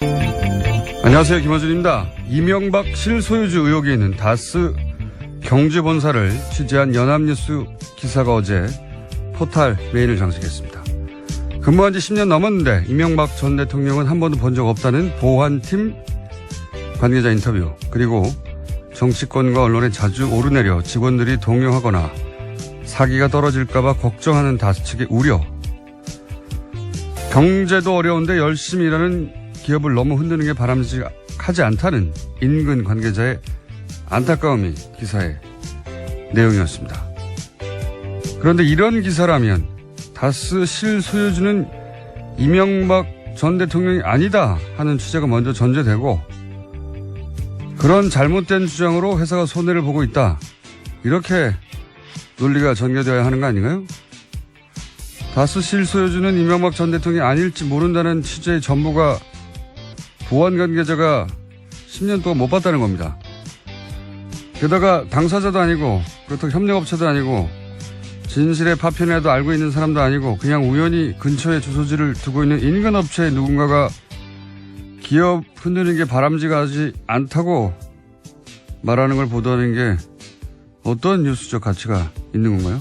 안녕하세요. 김어준입니다. 이명박 실소유주 의혹이 있는 다스 경제본사를 취재한 연합뉴스 기사가 어제 포탈 메인을 장식했습니다. 근무한 지 10년 넘었는데 이명박 전 대통령은 한 번도 본 적 없다는 보안팀 관계자 인터뷰, 그리고 정치권과 언론에 자주 오르내려 직원들이 동요하거나 사기가 떨어질까 봐 걱정하는 다스 측의 우려, 경제도 어려운데 열심히 일하는 기업을 너무 흔드는 게 바람직하지 않다는 인근 관계자의 안타까움이 기사의 내용이었습니다. 그런데 이런 기사라면 다스 실소유주는 이명박 전 대통령이 아니다 하는 취재가 먼저 전제되고, 그런 잘못된 주장으로 회사가 손해를 보고 있다, 이렇게 논리가 전개되어야 하는 거 아닌가요? 다스 실소유주는 이명박 전 대통령이 아닐지 모른다는 취재의 전부가 보안 관계자가 10년 동안 못 봤다는 겁니다. 게다가 당사자도 아니고 그렇다고 협력업체도 아니고 진실의 파편이라도 알고 있는 사람도 아니고 그냥 우연히 근처에 주소지를 두고 있는 인근 업체의 누군가가 기업 흔드는 게 바람직하지 않다고 말하는 걸 보도하는 게 어떤 뉴스적 가치가 있는 건가요?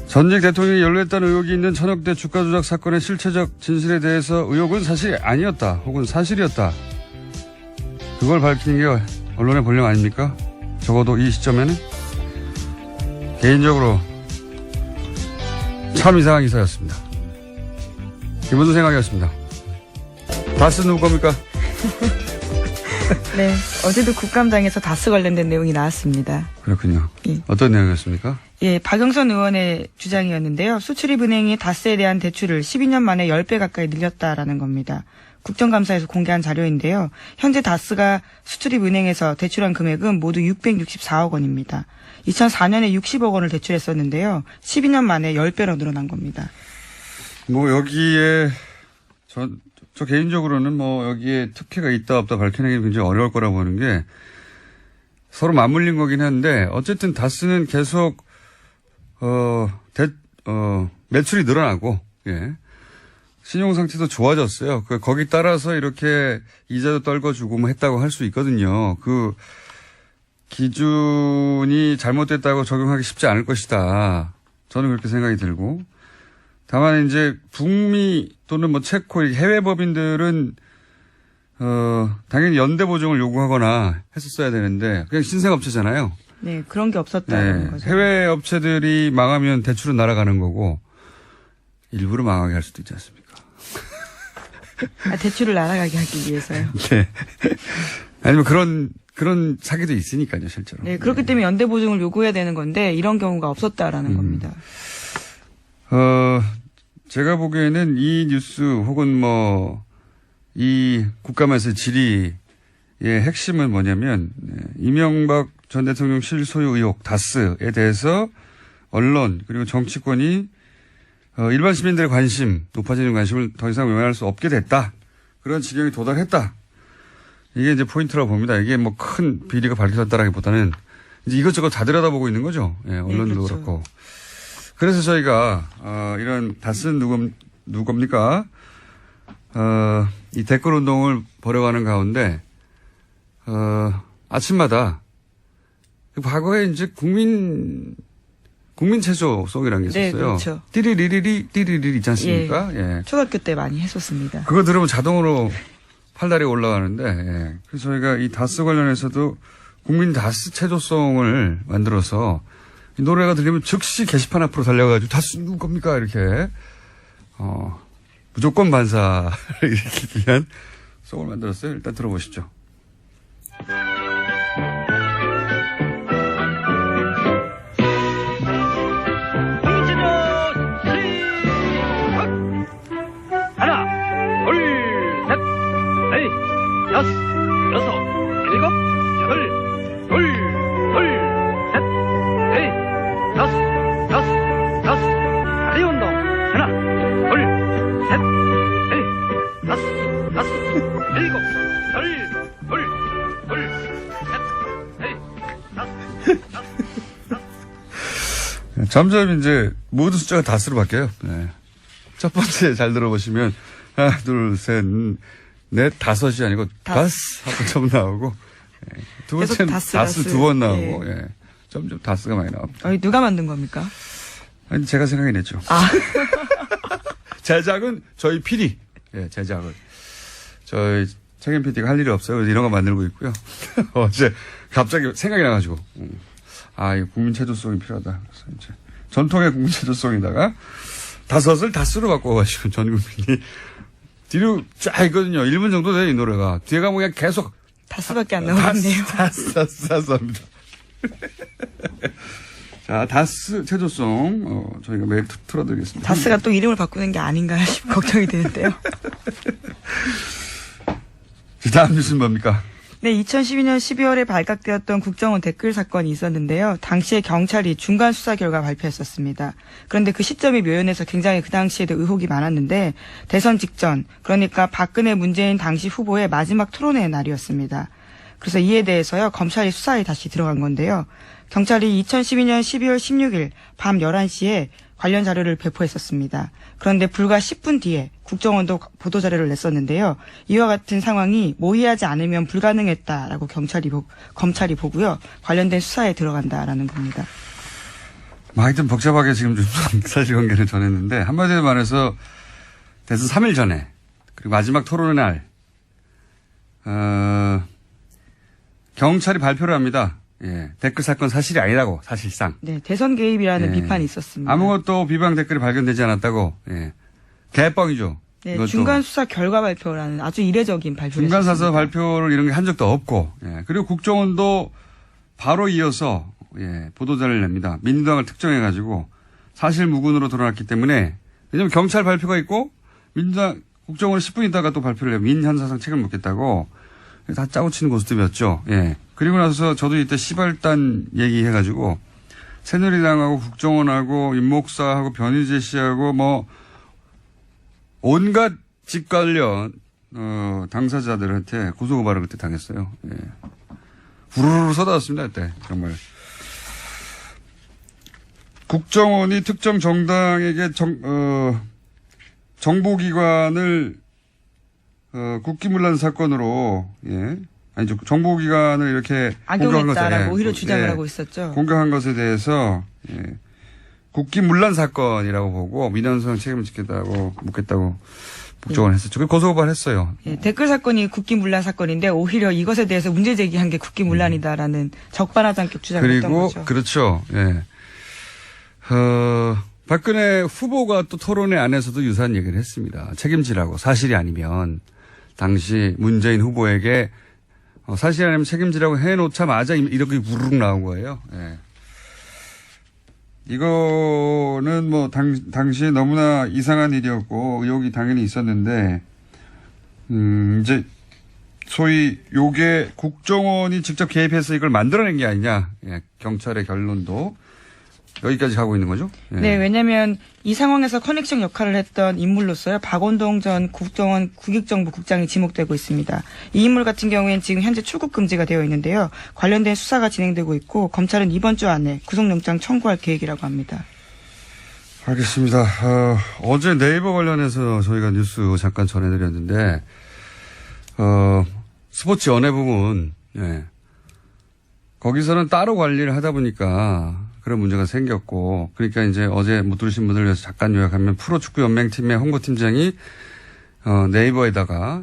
전직 대통령이 연루했다는 의혹이 있는 천억대 주가 조작 사건의 실체적 진실에 대해서 의혹은 사실이 아니었다 혹은 사실이었다, 그걸 밝히는 게 언론의 본령 아닙니까? 적어도 이 시점에는. 개인적으로 참 이상한 기사였습니다. 기본 생각이었습니다. 다스 누구 겁니까? 네, 어제도 국감장에서 다스 관련된 내용이 나왔습니다. 그렇군요. 예. 어떤 내용이었습니까? 예, 박영선 의원의 주장이었는데요. 수출입은행이 다스에 대한 대출을 12년 만에 10배 가까이 늘렸다라는 겁니다. 국정감사에서 공개한 자료인데요. 현재 다스가 수출입은행에서 대출한 금액은 모두 664억 원입니다. 2004년에 60억 원을 대출했었는데요. 12년 만에 10배로 늘어난 겁니다. 뭐 여기에 저 개인적으로는 뭐 여기에 특혜가 있다 없다 밝히는 게 굉장히 어려울 거라고 보는 게, 서로 맞물린 거긴 한데 어쨌든 다스는 계속 매출이 늘어나고, 예, 신용 상태도 좋아졌어요. 거기 따라서 이렇게 이자도 떨궈주고 뭐 했다고 할 수 있거든요. 그 기준이 잘못됐다고 적용하기 쉽지 않을 것이다, 저는 그렇게 생각이 들고, 다만 이제 북미 또는 뭐 체코 해외 법인들은 당연히 연대 보증을 요구하거나 했었어야 되는데 그냥 신생업체잖아요. 네, 그런 게 없었다는 거죠. 해외 업체들이 망하면 대출은 날아가는 거고 일부러 망하게 할 수도 있지 않습니까? 대출을 날아가게 하기 위해서요. 네. 아니면 그런 사기도 있으니까요, 실제로. 네, 그렇기 때문에 연대 보증을 요구해야 되는 건데 이런 경우가 없었다라는 겁니다. 제가 보기에는 이 뉴스 혹은 이 국감에서의 질의의 핵심은 뭐냐면, 이명박 전 대통령 실소유 의혹 다스에 대해서 언론 그리고 정치권이 일반 시민들의 관심, 높아지는 관심을 더 이상 외면할 수 없게 됐다, 그런 지경에 도달했다, 이게 이제 포인트라고 봅니다. 이게 뭐 큰 비리가 밝혀졌다라기보다는 이제 이것저것 다 들여다보고 있는 거죠. 예, 언론도 네, 그렇죠. 그렇고. 그래서 저희가 이런 다스는 누구 겁니까? 이 댓글 운동을 벌여가는 가운데 아침마다 과거에 이제 국민 체조송이라는 게 있었어요. 네, 그렇죠. 띠리리리리 있지 않습니까? 예. 초등학교 때 많이 했었습니다. 그거 들으면 자동으로 팔다리가 올라가는데, 예. 그래서 저희가 이 다스 관련해서도 국민 다스 체조송을 만들어서 이 노래가 들리면 즉시 게시판 앞으로 달려가지고 다스 누구 겁니까? 이렇게 무조건 반사를 일으키기 위한 송을 만들었어요. 일단 들어보시죠. 하나, 둘, 셋, 넷, 다섯, 여섯, 일곱, 여덟, 둘, 셋, 넷, 다섯, 다리 운동. 하나, 둘, 셋, 넷, 다섯, 일곱, 여덟, 둘, 셋, 넷, 다섯. 점점 이제 모든 숫자가 다스로 바뀌어요. 네. 첫 번째 잘 들어보시면 하나, 둘, 셋, 넷, 다섯이 아니고 다스 하고 점 나오고 예. 두 번째는 다스 두 번 나오고 예. 점점 다스가 많이 나옵니다. 누가 만든 겁니까? 아니, 제가 생각해냈죠. 아. 제작은 저희 PD. 예, 제작을. 저희 책임 PD가 할 일이 없어요. 그래서 이런 거 만들고 있고요. 어제 갑자기 생각이 나가지고. 이거 국민체조성이 필요하다. 그래서 이제 전통의 국민체조성에다가 다섯을 다스로 바꿔가지고 전 국민이 뒤로 쫙 있거든요. 1분 정도 돼요, 이 노래가. 뒤에가 뭐 그냥 계속. 다스밖에 안 나오겠네요. 다스 합니다. 자, 다스 체조송, 저희가 매일 틀어드리겠습니다. 다스가 또 이름을 바꾸는 게 아닌가 싶어 걱정이 되는데요. 다음 뉴스는 뭡니까? 네, 2012년 12월에 발각되었던 국정원 댓글 사건이 있었는데요. 당시에 경찰이 중간 수사 결과 발표했었습니다. 그런데 그 시점이 묘연해서 굉장히 그 당시에도 의혹이 많았는데 대선 직전, 그러니까 박근혜 문재인 당시 후보의 마지막 토론회 날이었습니다. 그래서 이에 대해서요, 검찰이 수사에 다시 들어간 건데요. 경찰이 2012년 12월 16일 밤 11시에 관련 자료를 배포했었습니다. 그런데 불과 10분 뒤에 국정원도 보도자료를 냈었는데요. 이와 같은 상황이 모의하지 않으면 불가능했다라고 검찰이 보고요. 관련된 수사에 들어간다라는 겁니다. 하여튼 복잡하게 지금 좀 사실관계를 전했는데 한마디로 말해서 대선 3일 전에 그리고 마지막 토론의 날 경찰이 발표를 합니다. 예, 댓글 사건 사실이 아니라고 사실상. 네, 대선 개입이라는 예, 비판이 있었습니다. 아무것도 비방 댓글이 발견되지 않았다고. 예, 개뻥이죠. 네, 이것도. 중간 수사 결과 발표라는 아주 이례적인 발표를 중간 했습니다. 사서 발표를 이런 게 한 적도 없고. 예, 그리고 국정원도 바로 이어서 보도자를 냅니다. 민주당을 특정해가지고 사실 무근으로 드러났기 때문에 왜냐하면 경찰 발표가 있고 민주당 국정원은 10분 있다가 또 발표를 해요. 민현사상 책임을 묻겠다고. 다 짜고 치는 고스톱이었죠. 예. 그리고 나서 저도 이때 시발단 얘기해가지고 새누리당하고 국정원하고 임목사하고 변희재 씨하고 뭐 온갖 직 관련 당사자들한테 고소고발을 그때 당했어요. 예. 후루루 쏟아졌습니다. 그때 정말. 국정원이 특정 정당에게 정보기관을 국기문란 사건으로, 아니죠. 정보기관을 이렇게 공격한 것에 악용했다라고 오히려 주장을 하고 있었죠. 공격한 것에 대해서, 국기문란 사건이라고 보고 민원수상 책임을 지겠다고 묻겠다고 국정원 했었죠. 그 고소고발 했어요. 예, 댓글 사건이 국기문란 사건인데 오히려 이것에 대해서 문제 제기한 게 국기문란이다라는 적반하장격 주장을 했던 그리고, 거죠. 그렇죠. 예. 박근혜 후보가 또 토론회 안에서도 유사한 얘기를 했습니다. 책임지라고. 사실이 아니면 당시 문재인 후보에게 사실이 아니면 책임지라고 해놓자마자 이렇게 부르륵 나온 거예요. 예. 이거는 뭐 당시에 너무나 이상한 일이었고 의혹이 당연히 있었는데 이제 소위 요게 국정원이 직접 개입해서 이걸 만들어낸 게 아니냐. 예. 경찰의 결론도 여기까지 가고 있는 거죠? 예. 네, 왜냐하면 이 상황에서 커넥션 역할을 했던 인물로서요. 박원동 전 국정원 국익정보 국장이 지목되고 있습니다. 이 인물 같은 경우에는 지금 현재 출국 금지가 되어 있는데요. 관련된 수사가 진행되고 있고 검찰은 이번 주 안에 구속영장 청구할 계획이라고 합니다. 알겠습니다. 어제 네이버 관련해서 저희가 뉴스 잠깐 전해드렸는데 스포츠 연예 부분 거기서는 따로 관리를 하다 보니까 그런 문제가 생겼고, 그러니까 이제 어제 못 들으신 분들 위해서 잠깐 요약하면 프로축구연맹팀의 홍보팀장이 네이버에다가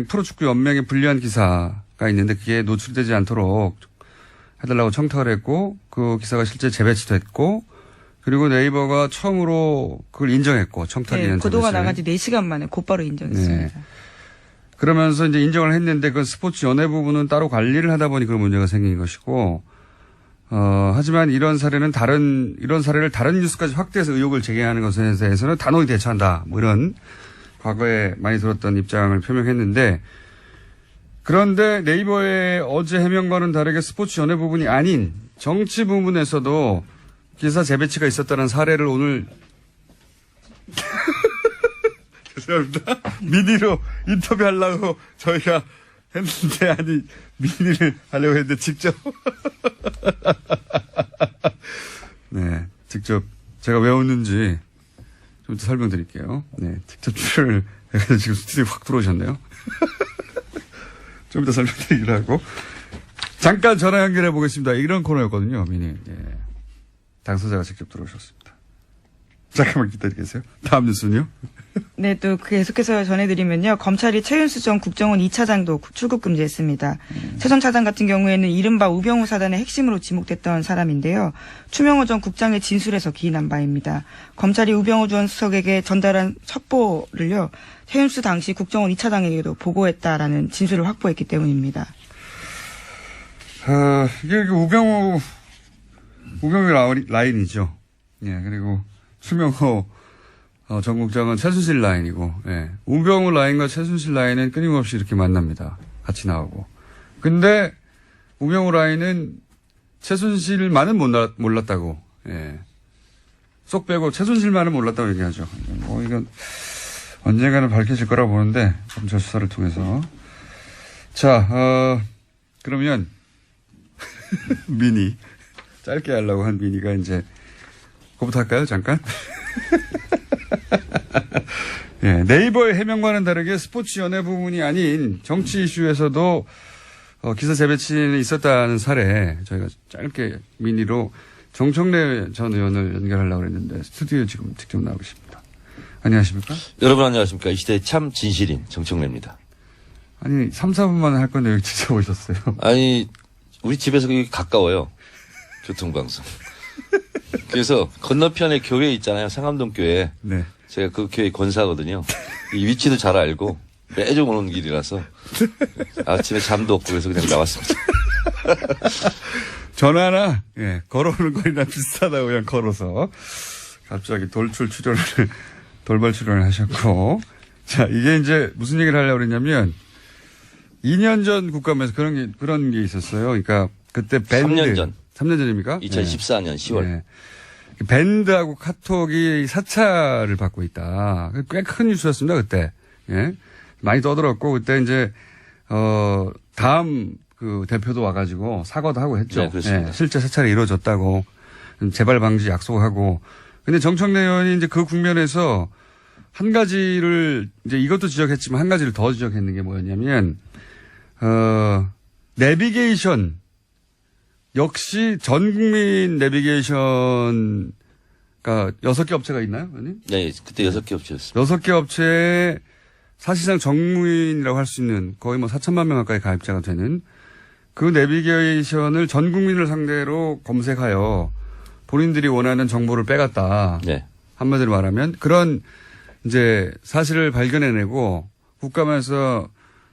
프로축구연맹에 불리한 기사가 있는데 그게 노출되지 않도록 해달라고 청탁을 했고, 그 기사가 실제 재배치됐고, 그리고 네이버가 처음으로 그걸 인정했고, 청탁에 대한 보도가 재배치를. 나간 지 4시간 만에 곧바로 인정했습니다. 네. 그러면서 이제 인정을 했는데 그 스포츠 연예 부분은 따로 관리를 하다 보니 그런 문제가 생긴 것이고, 하지만 이런 사례를 다른 뉴스까지 확대해서 의혹을 제기하는 것에 대해서는 단호히 대처한다. 뭐 이런 과거에 많이 들었던 입장을 표명했는데, 그런데 네이버의 어제 해명과는 다르게 스포츠 연예 부분이 아닌 정치 부분에서도 기사 재배치가 있었다는 사례를 오늘 죄송합니다. 미니로 인터뷰하려고 저희가 했는데, 아니, 미니를 하려고 했는데, 직접. 네, 직접 제가 왜 웃는지 좀 좀 더 설명드릴게요. 네, 직접 출연을 해서 지금 스튜디오에 확 들어오셨네요. 좀 이따 설명드리기로 하고. 잠깐 전화 연결해 보겠습니다. 이런 코너였거든요, 미니. 예. 당사자가 직접 들어오셨습니다. 잠깐만 기다려 계세요. 다음 뉴스는요? 네, 또 계속해서 전해드리면요. 검찰이 최윤수 전 국정원 2차장도 출국 금지했습니다. 최 전 차장 같은 경우에는 이른바 우병우 사단의 핵심으로 지목됐던 사람인데요. 추명호 전 국장의 진술에서 기인한 바입니다. 검찰이 우병우 전 수석에게 전달한 첩보를요. 최윤수 당시 국정원 2차장에게도 보고했다라는 진술을 확보했기 때문입니다. 이게 우병우 라인이죠. 예, 그리고 추명호 전 국장은 최순실 라인이고, 예. 우병우 라인과 최순실 라인은 끊임없이 이렇게 만납니다. 같이 나오고. 근데 우병우 라인은 최순실만은 몰랐다고, 예. 쏙 빼고 최순실만은 몰랐다고 얘기하죠. 이건 언젠가는 밝혀질 거라 보는데, 검찰 수사를 통해서. 자, 그러면, 미니. 짧게 하려고 한 미니가 이제, 그거부터 할까요? 잠깐? 예, 네이버의 해명과는 다르게 스포츠 연예 부분이 아닌 정치 이슈에서도 기사 재배치는 있었다는 사례 저희가 짧게 미니로 정청래 전 의원을 연결하려고 했는데 스튜디오에 지금 직접 나오고 있습니다. 안녕하십니까? 여러분 안녕하십니까? 이 시대의 참 진실인 정청래입니다. 아니 3, 4분만 할 건데 여기 진짜 오셨어요. 아니 우리 집에서 여기 가까워요. 교통방송. 그래서 건너편에 교회 있잖아요. 상암동 교회. 네. 제가 그 교회 권사거든요. 이 위치도 잘 알고 매주 오는 길이라서 아침에 잠도 없고 그래서 그냥 나왔습니다. 전화나 예, 걸어오는 거리나 비슷하다고 그냥 걸어서 갑자기 돌발 출연을 하셨고 자 이게 이제 무슨 얘기를 하려고 그랬냐면 2년 전 국감에서 그런 게 있었어요. 그러니까 그때 밴드 3년 전. 3년 전입니까? 2014년 10월. 네. 밴드하고 카톡이 사찰을 받고 있다. 꽤 큰 뉴스였습니다, 그때. 예. 많이 떠들었고, 그때 이제, 다음 그 대표도 와가지고 사과도 하고 했죠. 네, 그렇습니다. 예. 실제 사찰이 이루어졌다고, 재발 방지 약속하고. 근데 정청래 의원이 이제 그 국면에서 한 가지를, 이제 이것도 지적했지만 한 가지를 더 지적했는 게 뭐였냐면, 내비게이션, 역시 전 국민 내비게이션가 6개 업체가 있나요, 의원님? 네, 그때 6개 업체였습니다. 6개 업체에 사실상 전국민이라고 할 수 있는 거의 뭐 4천만 명 가까이 가입자가 되는 그 내비게이션을 전 국민을 상대로 검색하여 본인들이 원하는 정보를 빼갔다. 네. 한마디로 말하면 그런 이제 사실을 발견해내고 국감에서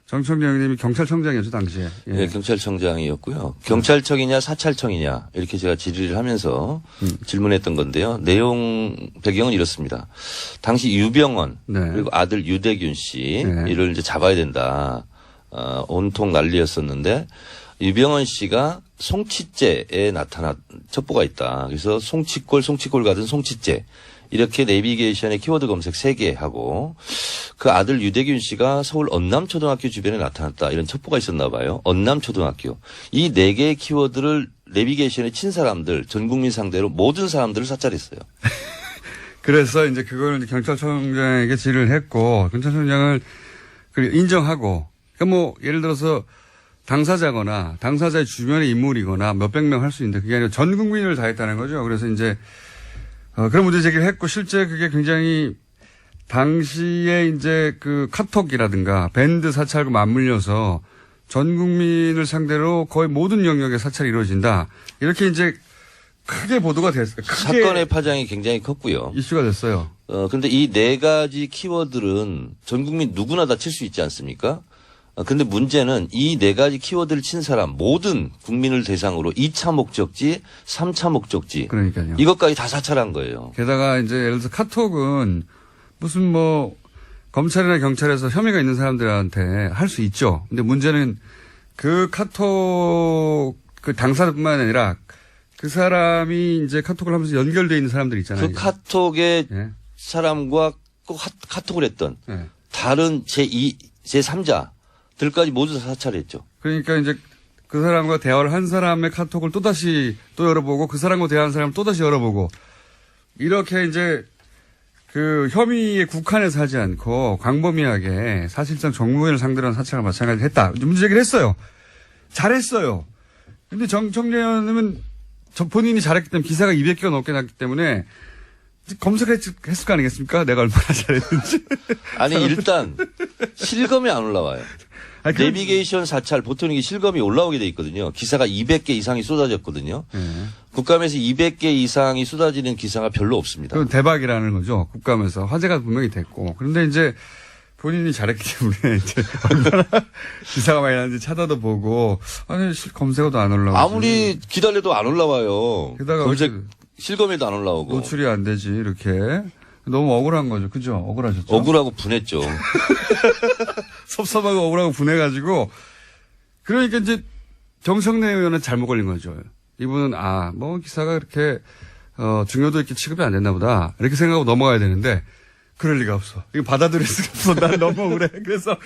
정청래 의원님이 경찰청장이었죠, 당시에. 예. 네, 경찰청장이었고요. 경찰청이냐 사찰청이냐 이렇게 제가 질의를 하면서 질문했던 건데요. 내용 배경은 이렇습니다. 당시 유병헌 네. 그리고 아들 유대균 씨 네. 이를 이제 잡아야 된다. 온통 난리였었는데 유병헌 씨가 송치죄에 나타난 첩보가 있다. 그래서 송치골 같은 송치죄. 이렇게 내비게이션에 키워드 검색 3개 하고 그 아들 유대균 씨가 서울 언남초등학교 주변에 나타났다. 이런 첩보가 있었나 봐요. 언남초등학교. 이 4개의 키워드를 내비게이션에 친 사람들 전 국민 상대로 모든 사람들을 사찰했어요. 그래서 이제 그걸 경찰청장에게 질의를 했고 경찰청장을 인정하고 그러니까 뭐 예를 들어서 당사자거나 당사자의 주변의 인물이거나 몇백 명 할 수 있는데 그게 아니라 전 국민을 다 했다는 거죠. 그래서 이제 그런 문제 제기를 했고 실제 그게 굉장히 당시에 이제 그 카톡이라든가 밴드 사찰과 맞물려서 전 국민을 상대로 거의 모든 영역에 사찰이 이루어진다. 이렇게 이제 크게 보도가 됐어요. 크게 사건의 파장이 굉장히 컸고요. 이슈가 됐어요. 근데 이 4가지 키워드는 전 국민 누구나 다 칠 수 있지 않습니까? 근데 문제는 이 4가지 키워드를 친 사람 모든 국민을 대상으로 2차 목적지, 3차 목적지. 그러니까요. 이것까지 다 사찰한 거예요. 게다가 이제 예를 들어서 카톡은 무슨 뭐 검찰이나 경찰에서 혐의가 있는 사람들한테 할 수 있죠. 근데 문제는 그 카톡 그 당사자뿐만 아니라 그 사람이 이제 카톡을 하면서 연결돼 있는 사람들 있잖아요. 그 카톡의 예. 사람과 꼭 카톡을 했던 예. 다른 제2, 제3자들까지 모두 다 사찰했죠. 그러니까 이제 그 사람과 대화를 한 사람의 카톡을 또다시 또 열어보고 그 사람과 대화한 사람을 또다시 열어보고 이렇게 이제 그 혐의에 국한해서 하지 않고 광범위하게 사실상 정무원을 상대로 한 사찰을 마찬가지로 했다. 문제 제기를 했어요. 잘했어요. 근데 정청래의원은 본인이 잘했기 때문에 기사가 200개가 넘게 났기 때문에 검색을 했을 거 아니겠습니까? 내가 얼마나 잘했는지. 아니 일단 실검이 안 올라와요. 아니, 그건- 내비게이션 사찰 보통 이게 실검이 올라오게 돼 있거든요. 기사가 200개 이상이 쏟아졌거든요. 국감에서 200개 이상이 쏟아지는 기사가 별로 없습니다. 그건 대박이라는 거죠. 국감에서 화제가 분명히 됐고. 그런데 이제 본인이 잘했기 때문에 이제 얼마나 기사가 많이 나는지 찾아도 보고 아니 검색어도 안 올라오고 아무리 기다려도 안 올라와요. 게다가 검색 이렇게 실검에도 안 올라오고. 노출이 안 되지 이렇게 너무 억울한 거죠. 그죠? 억울하셨죠? 억울하고 분했죠. 섭섭하고 억울하고 분해가지고 그러니까 이제 정청래 의원은 잘못 걸린 거죠. 이분은 뭐 기사가 그렇게 중요도 있게 취급이 안 됐나 보다 이렇게 생각하고 넘어가야 되는데 그럴 리가 없어. 이거 받아들일 수가 없어. 난 너무 억울해. 그래서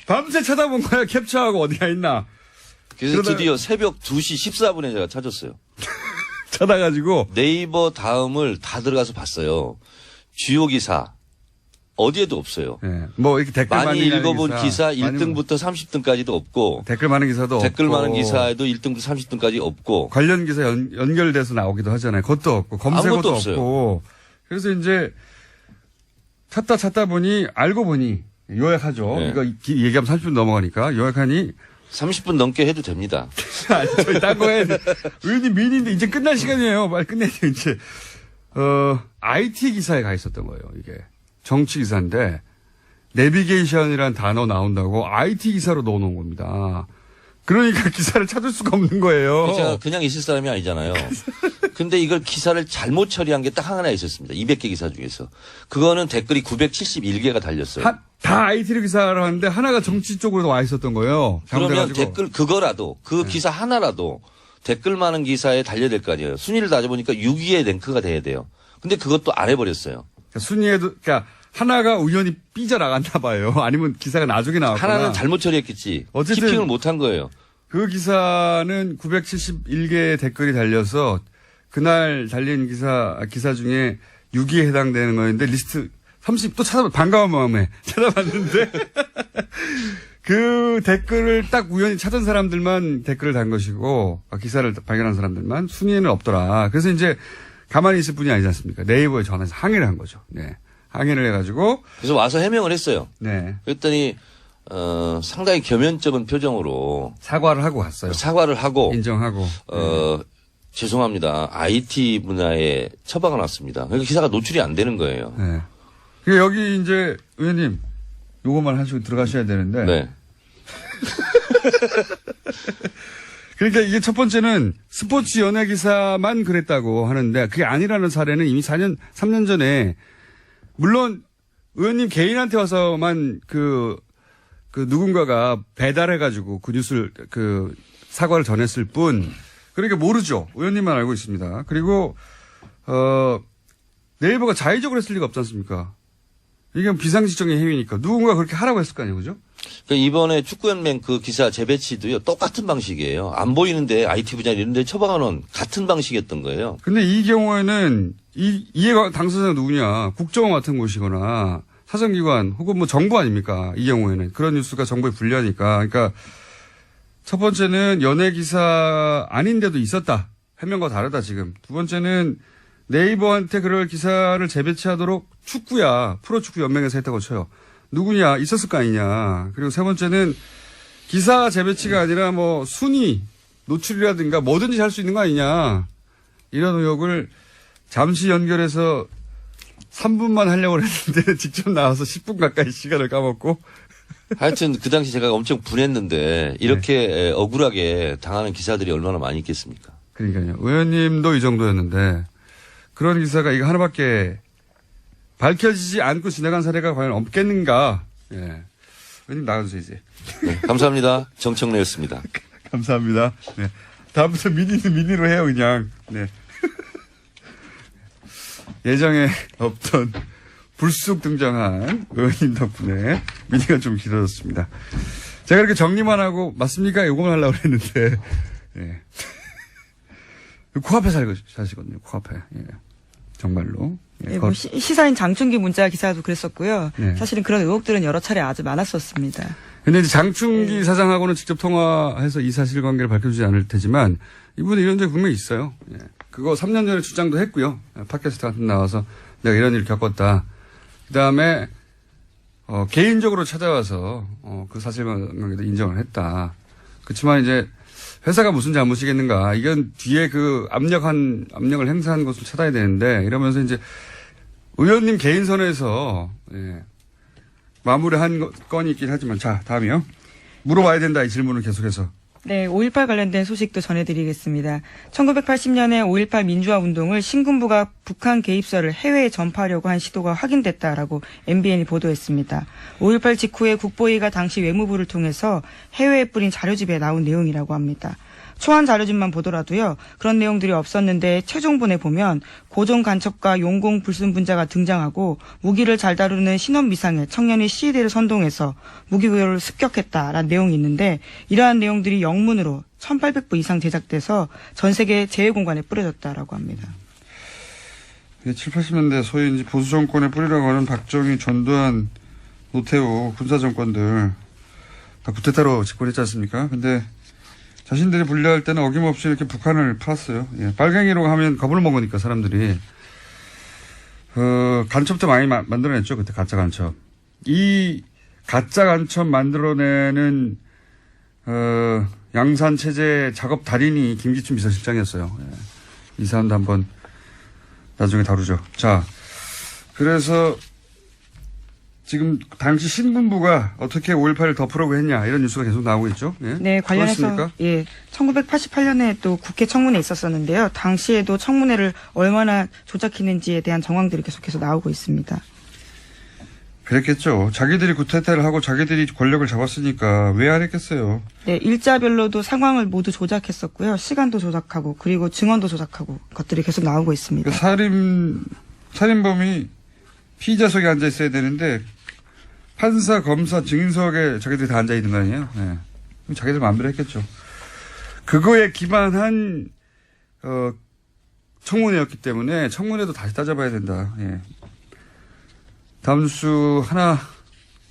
밤새 찾아본 거야. 캡처하고 어디가 있나. 그래서 그러다가- 드디어 새벽 2시 14분에 제가 찾았어요. 찾아가지고 네이버 다음을 다 들어가서 봤어요. 주요 기사 어디에도 없어요. 예, 뭐 이렇게 댓글 많이 많이 읽어본 기사 많이 1등부터 30등까지도 없고 댓글 많은 기사도 댓글 없고, 많은 기사에도 1등부터 30등까지 없고 관련 기사 연결돼서 나오기도 하잖아요. 그것도 없고 검색어도 아무것도 없어요. 없고 그래서 이제 찾다 보니 알고 보니 요약하죠. 네. 이거 얘기하면 30분 넘어가니까 요약하니 30분 넘게 해도 됩니다. 아니, 저희 딴거 해야 돼. 의원님 미인인데 이제 끝날 시간이에요. 빨리 끝내야 돼, 이제. IT 기사에 가 있었던 거예요, 이게. 정치 기사인데, 내비게이션이라는 단어 나온다고 IT 기사로 넣어놓은 겁니다. 그러니까 기사를 찾을 수가 없는 거예요. 제가 그냥 있을 사람이 아니잖아요. 근데 이걸 기사를 잘못 처리한 게 딱 하나 있었습니다. 200개 기사 중에서. 그거는 댓글이 971개가 달렸어요. 다 IT로 기사를 하는데 하나가 정치 쪽으로 와 있었던 거예요. 그러면 잘못해가지고. 댓글 그거라도 그 기사 하나라도 댓글 많은 기사에 달려야 될 거 아니에요. 순위를 따져보니까 6위에 랭크가 돼야 돼요. 근데 그것도 안 해버렸어요. 그러니까 순위에도, 그러니까 하나가 우연히 삐져나갔나 봐요. 아니면 기사가 나중에 나왔거나. 하나는 잘못 처리했겠지. 어쨌든 키핑을 못한 거예요. 그 기사는 971개의 댓글이 달려서 그날 달린 기사 중에 6위에 해당되는 거였는데 리스트 30또 반가운 마음에 찾아봤는데 그 댓글을 딱 우연히 찾은 사람들만 댓글을 단 것이고 기사를 발견한 사람들만 순위에는 없더라. 그래서 이제 가만히 있을 뿐이 아니지 않습니까? 네이버에 전화해서 항의를 한 거죠. 네. 항의를 해가지고 그래서 와서 해명을 했어요. 네. 그랬더니 상당히 겸연쩍은 표정으로 사과를 하고 갔어요. 사과를 하고 인정하고. 죄송합니다. IT 분야에 처방을 놨습니다. 그러니까 기사가 노출이 안 되는 거예요. 네. 그러니까 여기 이제 의원님 요것만 하시고 들어가셔야 되는데. 네. 그러니까 이게 첫 번째는 스포츠 연예 기사만 그랬다고 하는데 그게 아니라는 사례는 이미 3년 전에 물론 의원님 개인한테 와서만 그 누군가가 배달해가지고 그 뉴스를 사과를 전했을 뿐 그러니까 모르죠. 의원님만 알고 있습니다. 그리고 네이버가 자의적으로 했을 리가 없지 않습니까? 이게 비상식적인 행위니까 누군가 그렇게 하라고 했을 거 아니에요, 그죠? 그러니까 이번에 축구연맹 그 기사 재배치도요 똑같은 방식이에요. 안 보이는데 IT 분야 이런데 처방하는 같은 방식이었던 거예요. 근데 이 경우에는 이해가 당사자가 누구냐 국정원 같은 곳이거나 사정기관 혹은 뭐 정부 아닙니까? 이 경우에는 그런 뉴스가 정부에 불리하니까 그러니까 첫 번째는 연예 기사 아닌데도 있었다. 해명과 다르다 지금. 두 번째는 네이버한테 그럴 기사를 재배치하도록 축구야 프로축구 연맹에서 했다고 쳐요. 누구냐 있었을 거 아니냐. 그리고 세 번째는 기사 재배치가 아니라 뭐 순위 노출이라든가 뭐든지 할 수 있는 거 아니냐. 이런 의혹을 잠시 연결해서 3분만 하려고 했는데 직접 나와서 10분 가까이 시간을 까먹고. 하여튼 그 당시 제가 엄청 분했는데 이렇게 억울하게 당하는 기사들이 얼마나 많이 있겠습니까? 그러니까요. 의원님도 이 정도였는데 그런 기사가 이거 하나밖에 밝혀지지 않고 지나간 사례가 과연 없겠는가. 예. 의원님 나가주세요 이제. 네, 감사합니다. 정청래였습니다. 감사합니다. 네. 다음부터 미니는 미니로 해요 그냥. 네. 예정에 없던 불쑥 등장한 의원님 덕분에 미니가 좀 길어졌습니다. 제가 이렇게 정리만 하고 맞습니까? 요거만 하려고 했는데 예. 코앞에 사시거든요. 코앞에. 예. 정말로. 예, 예, 뭐 시사인 장충기 문자 기사도 그랬었고요. 네. 사실은 그런 의혹들은 여러 차례 아주 많았었습니다. 근데 이제 장충기 사장하고는 직접 통화해서 이 사실관계를 밝혀주지 않을 테지만 이분은 이런 적이 분명히 있어요. 예. 그거 3년 전에 주장도 했고요. 팟캐스트 같은 데 나와서 내가 이런 일을 겪었다. 그 다음에 개인적으로 찾아와서 그 사실관계도 인정을 했다. 그렇지만 이제 회사가 무슨 잘못이겠는가. 이건 뒤에 그 압력을 행사한 것을 찾아야 되는데 이러면서 이제 의원님 개인 선에서 예. 마무리한 건이 있긴 하지만 자 다음이요. 물어봐야 된다 이 질문을 계속해서. 네, 5.18 관련된 소식도 전해드리겠습니다. 1980년에 5.18 민주화 운동을 신군부가 북한 개입설을 해외에 전파하려고 한 시도가 확인됐다라고 MBN이 보도했습니다. 5.18 직후에 국보위가 당시 외무부를 통해서 해외에 뿌린 자료집에 나온 내용이라고 합니다. 초안 자료집만 보더라도요. 그런 내용들이 없었는데 최종본에 보면 고종 간첩과 용공 불순 분자가 등장하고 무기를 잘 다루는 신원미상의 청년이 시위대를 선동해서 무기고를 습격했다라는 내용이 있는데 이러한 내용들이 영문으로 1800부 이상 제작돼서 전 세계 제외공간에 뿌려졌다라고 합니다. 7, 80년대 소위 이제 보수 정권의 뿌리라고 하는 박정희, 전두환, 노태우 군사 정권들 다 쿠데타로 집권했지 않습니까? 근데 자신들이 분리할 때는 어김없이 이렇게 북한을 팔았어요. 예, 빨갱이로 하면 겁을 먹으니까 사람들이. 간첩도 많이 만들어냈죠. 그때 가짜 간첩. 이 가짜 간첩 만들어내는, 양산 체제 작업 달인이 김기춘 비서실장이었어요. 예. 이 사람도 한번 나중에 다루죠. 자, 그래서 지금 당시 신군부가 어떻게 5.18을 덮으려고 했냐 이런 뉴스가 계속 나오고 있죠. 예? 네, 관련해서 그렇습니까? 예, 1988년에 또 국회 청문회 있었었는데요. 당시에도 청문회를 얼마나 조작했는지에 대한 정황들이 계속해서 나오고 있습니다. 그랬겠죠. 자기들이 쿠데타를 하고 자기들이 권력을 잡았으니까 왜 안 했겠어요. 네, 일자별로도 상황을 모두 조작했었고요. 시간도 조작하고 그리고 증언도 조작하고 것들이 계속 나오고 있습니다. 그 살인범이 피의자석에 앉아 있어야 되는데 판사, 검사, 증인석에 자기들이 다 앉아 있는 거 아니에요? 네. 자기들 마음대로 했겠죠. 그거에 기반한 청문회였기 때문에 청문회도 다시 따져봐야 된다. 예. 다음 뉴스 하나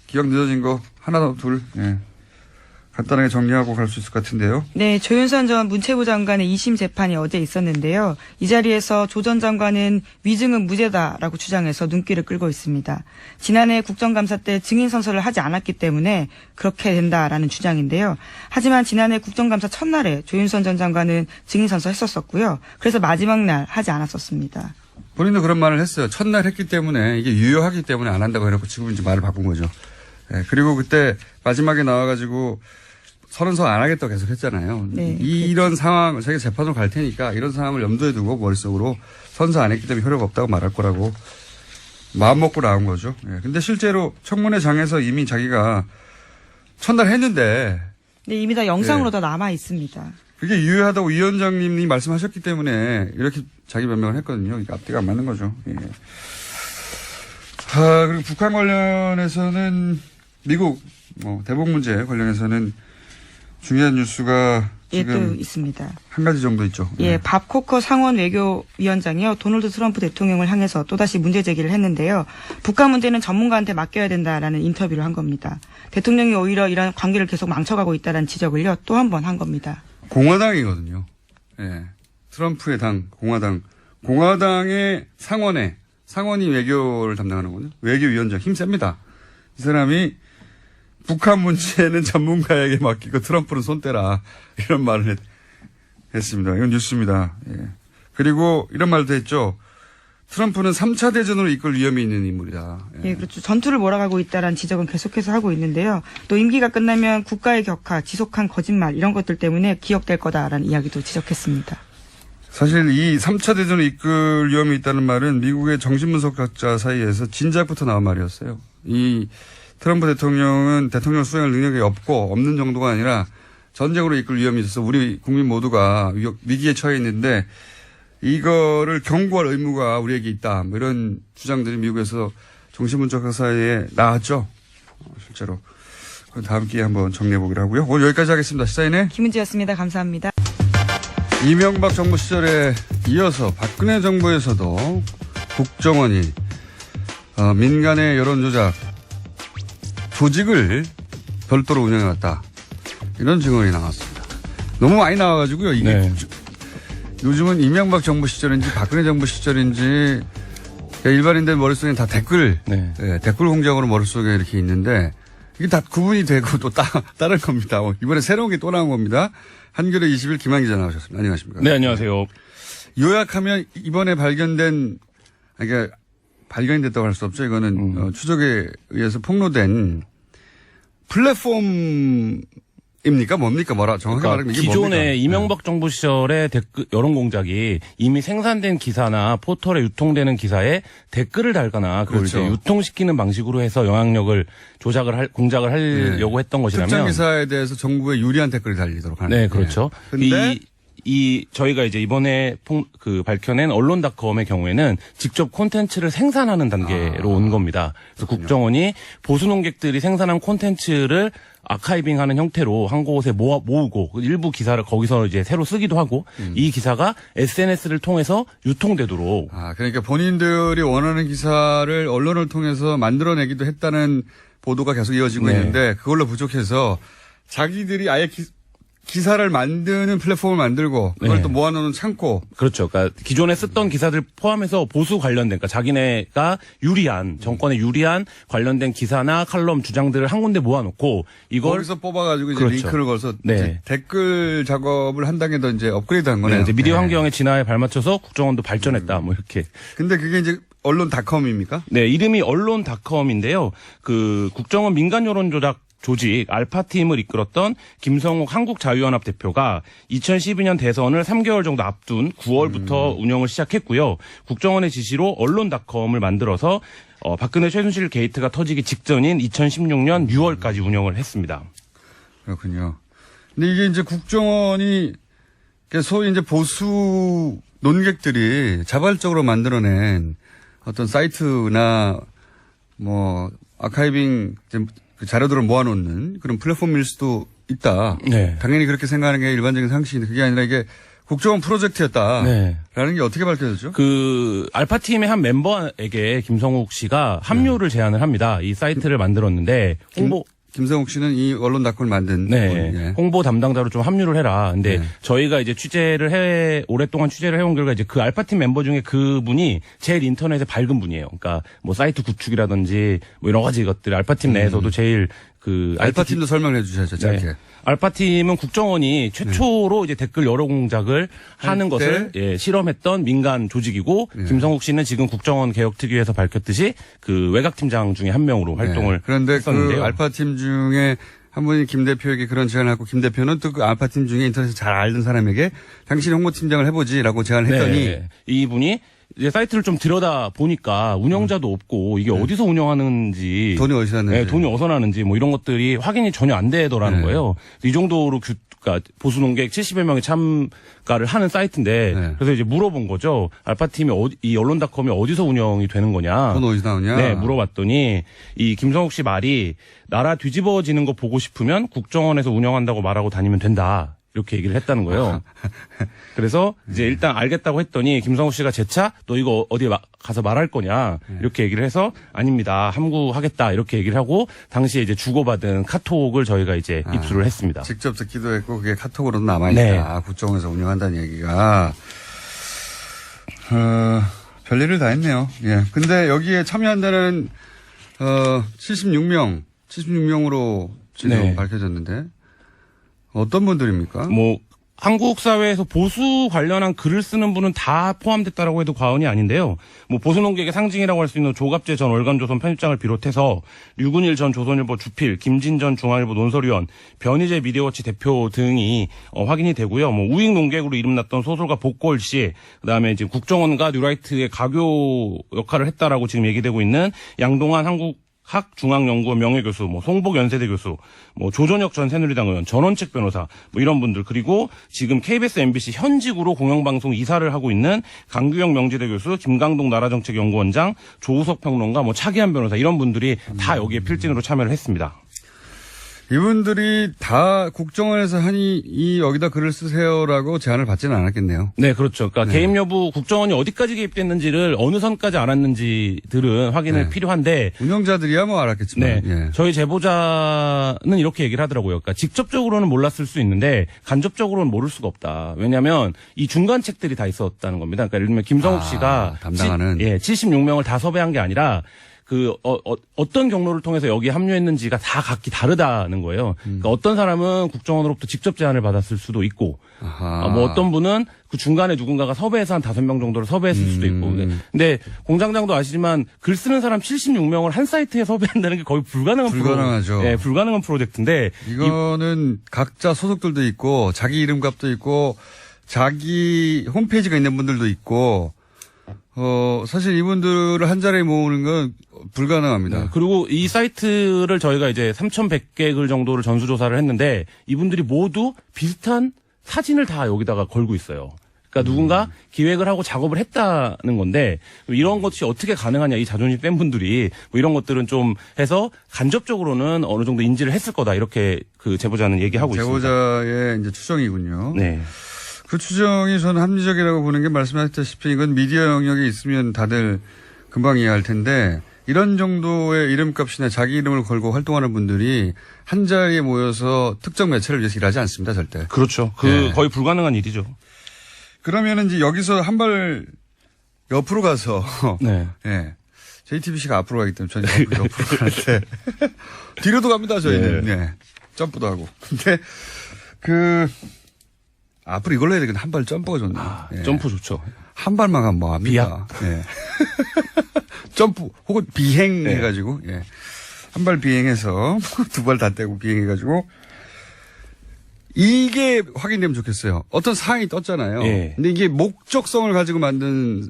기억 늦어진 거 하나 둘 예. 간단하게 정리하고 갈 수 있을 것 같은데요. 네, 조윤선 전 문체부 장관의 2심 재판이 어제 있었는데요. 이 자리에서 조 전 장관은 위증은 무죄다라고 주장해서 눈길을 끌고 있습니다. 지난해 국정감사 때 증인 선서를 하지 않았기 때문에 그렇게 된다라는 주장인데요. 하지만 지난해 국정감사 첫날에 조윤선 전 장관은 증인 선서했었었고요. 그래서 마지막 날 하지 않았었습니다. 본인도 그런 말을 했어요. 첫날 했기 때문에 이게 유효하기 때문에 안 한다고 해놓고 지금 이제 말을 바꾼 거죠. 예, 그리고 그때 마지막에 나와가지고 선언서 안 하겠다고 계속 했잖아요. 네, 이런 상황, 자기가 재판으로 갈 테니까 이런 상황을 염두에 두고 머릿속으로 선서 안 했기 때문에 효력가 없다고 말할 거라고 마음 먹고 나온 거죠. 예, 근데 실제로 청문회장에서 이미 자기가 첫날 했는데. 네, 이미 다 영상으로 예. 다 남아 있습니다. 그게 유효하다고 위원장님이 말씀하셨기 때문에 이렇게 자기 변명을 했거든요. 이게 앞뒤가 안 맞는 거죠. 예. 그리고 북한 관련해서는 미국 대북 문제 관련해서는 중요한 뉴스가 예, 또 지금 있습니다. 한 가지 정도 있죠. 예, 밥 코커 상원 외교위원장이요. 도널드 트럼프 대통령을 향해서 또다시 문제 제기를 했는데요. 북한 문제는 전문가한테 맡겨야 된다라는 인터뷰를 한 겁니다. 대통령이 오히려 이런 관계를 계속 망쳐가고 있다는 지적을요. 또 한 번 한 겁니다. 공화당이거든요. 예. 트럼프의 당, 공화당의 상원이 외교를 담당하는군요. 외교위원장 힘 셉니다. 이 사람이 북한 문제는 전문가에게 맡기고 트럼프는 손 떼라. 이런 말을 했습니다. 이건 뉴스입니다. 예. 그리고 이런 말도 했죠. 트럼프는 3차 대전으로 이끌 위험이 있는 인물이다. 예, 그렇죠. 전투를 몰아가고 있다라는 지적은 계속해서 하고 있는데요. 또 임기가 끝나면 국가의 격화, 지속한 거짓말 이런 것들 때문에 기억될 거다라는 이야기도 지적했습니다. 사실 이 3차 대전을 이끌 위험이 있다는 말은 미국의 정신분석학자 사이에서 진작부터 나온 말이었어요. 이 트럼프 대통령은 대통령 수행할 능력이 없는 정도가 아니라 전쟁으로 이끌 위험이 있어서 우리 국민 모두가 위기에 처해 있는데 이거를 경고할 의무가 우리에게 있다. 뭐 이런 주장들이 미국에서 정신분석학 사이에 나왔죠. 실제로. 다음 기회에 한번 정리해보기로 하고요. 오늘 여기까지 하겠습니다. 시사인의 김은지였습니다. 감사합니다. 이명박 정부 시절에 이어서 박근혜 정부에서도 국정원이 민간의 여론조작 조직을 별도로 운영해왔다. 이런 증언이 나왔습니다. 너무 많이 나와가지고요. 이게 네. 요즘은 이명박 정부 시절인지 박근혜 정부 시절인지 일반인들 머릿속에 다 댓글, 네. 댓글 공작으로 머릿속에 이렇게 있는데 이게 다 구분이 되고 또 다른 겁니다. 이번에 새로운 게 또 나온 겁니다. 한겨레 20일 김한 기자 나오셨습니다. 안녕하십니까? 네, 안녕하세요. 요약하면 이번에 발견된, 그러니까 발견이 됐다고 할 수 없죠. 이거는 추적에 의해서 폭로된 플랫폼입니까? 뭡니까? 정확하게 말하면 이게 기존의 뭡니까? 이명박 정부 시절의 댓글 여론 공작이 이미 생산된 기사나 포털에 유통되는 기사에 댓글을 달거나 그걸 그렇죠. 이제 유통시키는 방식으로 해서 영향력을 공작을 하려고 했던 것이라면 특정 기사에 대해서 정부에 유리한 댓글이 달리도록 하는. 네, 그렇죠. 근데 저희가 이제 이번에 밝혀낸 언론닷컴의 경우에는 직접 콘텐츠를 생산하는 단계로 온 겁니다. 그래서 국정원이 보수 논객들이 생산한 콘텐츠를 아카이빙하는 형태로 한 곳에 모으고 일부 기사를 거기서 이제 새로 쓰기도 하고 이 기사가 SNS를 통해서 유통되도록. 그러니까 본인들이 원하는 기사를 언론을 통해서 만들어내기도 했다는 보도가 계속 이어지고 네. 있는데 그걸로 부족해서 자기들이 아예 기사를 만드는 플랫폼을 만들고 그걸 네. 또 모아놓는 창고. 그렇죠. 그러니까 기존에 썼던 기사들 포함해서 보수 관련된, 그러니까 자기네가 유리한 정권에 유리한 관련된 기사나 칼럼 주장들을 한 군데 모아놓고 이걸 거기서 뽑아가지고 이제 그렇죠. 링크를 걸어서 네. 이제 댓글 작업을 한 단계 더 이제 업그레이드한 거네요. 이제 미디어 네. 환경의 진화에 발맞춰서 국정원도 발전했다. 뭐 이렇게. 근데 그게 이제 언론닷컴입니까? 네, 이름이 언론닷컴인데요. 국정원 민간 여론 조작 조직 알파팀을 이끌었던 김성욱 한국자유연합 대표가 2012년 대선을 3개월 정도 앞둔 9월부터 운영을 시작했고요. 국정원의 지시로 언론닷컴을 만들어서 박근혜 최순실 게이트가 터지기 직전인 2016년 6월까지 운영을 했습니다. 그렇군요. 근데 이게 이제 국정원이 소위 이제 보수 논객들이 자발적으로 만들어낸 어떤 사이트나 뭐 아카이빙 그 자료들을 모아놓는 그런 플랫폼일 수도 있다. 네. 당연히 그렇게 생각하는 게 일반적인 상식인데 그게 아니라 이게 국정원 프로젝트였다라는 네. 게 어떻게 밝혀졌죠? 알파팀의 한 멤버에게 김성욱 씨가 합류를 제안을 합니다. 이 사이트를 만들었는데 김성욱 씨는 이 언론닷컴을 만든 분. 예. 홍보 담당자로 좀 합류를 해라. 근데 네. 저희가 이제 오랫동안 취재를 해온 결과 이제 그 알파팀 멤버 중에 그분이 제일 인터넷에 밝은 분이에요. 그러니까 뭐 사이트 구축이라든지 뭐 여러 가지 것들 알파팀 내에서도 제일 알파팀도 설명해 주셔야죠, 짧게. 네. 알파팀은 국정원이 최초로 이제 댓글 여러 공작을 하는 것을 실험했던 민간 조직이고 김성욱 씨는 지금 국정원 개혁특위에서 밝혔듯이 외곽팀장 중에 한 명으로 활동을 그런데 했었는데요. 그 알파팀 중에 한 분이 김 대표에게 그런 제안을 하고 김 대표는 또 그 알파팀 중에 인터넷에 잘 알던 사람에게 당신이 홍보팀장을 해보지라고 제안을 했더니 이분이 이제 사이트를 좀 들여다 보니까 운영자도 없고 이게 어디서 운영하는지 돈이 어디서 났는지 돈이 어디서 나는지 뭐 이런 것들이 확인이 전혀 안 되더라는 거예요. 이 정도로 그러니까 보수 논객 70여 명이 참가를 하는 사이트인데 그래서 이제 물어본 거죠. 알파팀이 이 언론닷컴이 어디서 운영이 되는 거냐. 돈 어디서 나오냐. 네, 물어봤더니 이 김성욱 씨 말이 나라 뒤집어지는 거 보고 싶으면 국정원에서 운영한다고 말하고 다니면 된다. 이렇게 얘기를 했다는 거예요. 그래서 이제 일단 알겠다고 했더니 김성욱 씨가 재차 너 이거 어디에 가서 말할 거냐 이렇게 얘기를 해서 아닙니다. 함구하겠다 이렇게 얘기를 하고 당시에 이제 주고받은 카톡을 저희가 이제 입수를 했습니다. 직접 듣기도 했고 그게 카톡으로도 남아있다. 국정원에서 운영한다는 얘기가. 별일을 다 했네요. 예. 근데 여기에 참여한다는 76명으로 지금 밝혀졌는데 어떤 분들입니까? 뭐 한국 사회에서 보수 관련한 글을 쓰는 분은 다 포함됐다라고 해도 과언이 아닌데요. 뭐 보수 논객의 상징이라고 할 수 있는 조갑재 전 월간조선 편집장을 비롯해서 류근일 전 조선일보 주필, 김진 전 중앙일보 논설위원, 변희재 미디어워치 대표 등이 확인이 되고요. 뭐 우익 논객으로 이름났던 소설가 복골 씨, 그다음에 이제 국정원과 뉴라이트의 가교 역할을 했다라고 지금 얘기되고 있는 양동환 한국학중앙연구원 명예교수, 뭐 송복 연세대 교수, 뭐 조전혁 전 새누리당 의원, 전원책 변호사, 뭐 이런 분들, 그리고 지금 KBS, MBC 현직으로 공영방송 이사를 하고 있는 강규영 명지대 교수, 김강동 나라정책연구원장, 조우석 평론가, 뭐 차기한 변호사 이런 분들이 다 여기에 필진으로 참여를 했습니다. 이분들이 다 국정원에서 하니 여기다 글을 쓰세요라고 제안을 받지는 않았겠네요. 네, 그렇죠. 그러니까 개입 여부 국정원이 어디까지 개입됐는지를 어느 선까지 알았는지들은 확인을 네. 필요한데 운영자들이야 뭐 알았겠지만. 네. 예. 저희 제보자는 이렇게 얘기를 하더라고요. 그러니까 직접적으로는 몰랐을 수 있는데 간접적으로는 모를 수가 없다. 왜냐하면 이 중간책들이 다 있었다는 겁니다. 그러니까 예를 들면 김성욱 씨가 담당하는. 76명을 다 섭외한 게 아니라 어떤 경로를 통해서 여기에 합류했는지가 다 각기 다르다는 거예요. 그러니까 어떤 사람은 국정원으로부터 직접 제안을 받았을 수도 있고, 아하. 뭐 어떤 분은 그 중간에 누군가가 섭외해서 한 5명 정도를 섭외했을 수도 있고. 근데 공장장도 아시지만 글 쓰는 사람 76명을 한 사이트에 섭외한다는 게 거의 불가능하죠. 네, 불가능한 프로젝트인데. 이거는 각자 소속들도 있고 자기 이름값도 있고 자기 홈페이지가 있는 분들도 있고 사실 이분들을 한 자리에 모으는 건 불가능합니다. 네, 그리고 이 사이트를 저희가 이제 3,100개 글 정도를 전수조사를 했는데 이분들이 모두 비슷한 사진을 다 여기다가 걸고 있어요. 그러니까 누군가 기획을 하고 작업을 했다는 건데 이런 것이 어떻게 가능하냐 이 자존심 센 분들이 뭐 이런 것들은 좀 해서 간접적으로는 어느 정도 인지를 했을 거다 이렇게 그 제보자는 얘기하고 있습니다. 제보자의 이제 추정이군요. 네. 그 추정이 저는 합리적이라고 보는 게 말씀하셨다시피 이건 미디어 영역에 있으면 다들 금방 이해할 텐데 이런 정도의 이름값이나 자기 이름을 걸고 활동하는 분들이 한 자리에 모여서 특정 매체를 위해서 일하지 않습니다, 절대. 그렇죠. 네. 거의 불가능한 일이죠. 그러면은 이제 여기서 한 발 옆으로 가서 네. 예. JTBC가 앞으로 가기 때문에 저는 옆으로 가는데 뒤로도 갑니다, 저희는. 네. 네. 점프도 하고. 근데 앞으로 이걸로 해야 되겠네. 한 발 점프가 좋네. 예. 점프 좋죠. 한 발만 가면 뭐 합니까? 예. 점프 혹은 비행 네. 해가지고 예. 한 발 비행해서 두 발 다 떼고 비행해가지고 이게 확인되면 좋겠어요. 어떤 사항이 떴잖아요. 예. 근데 이게 목적성을 가지고 만든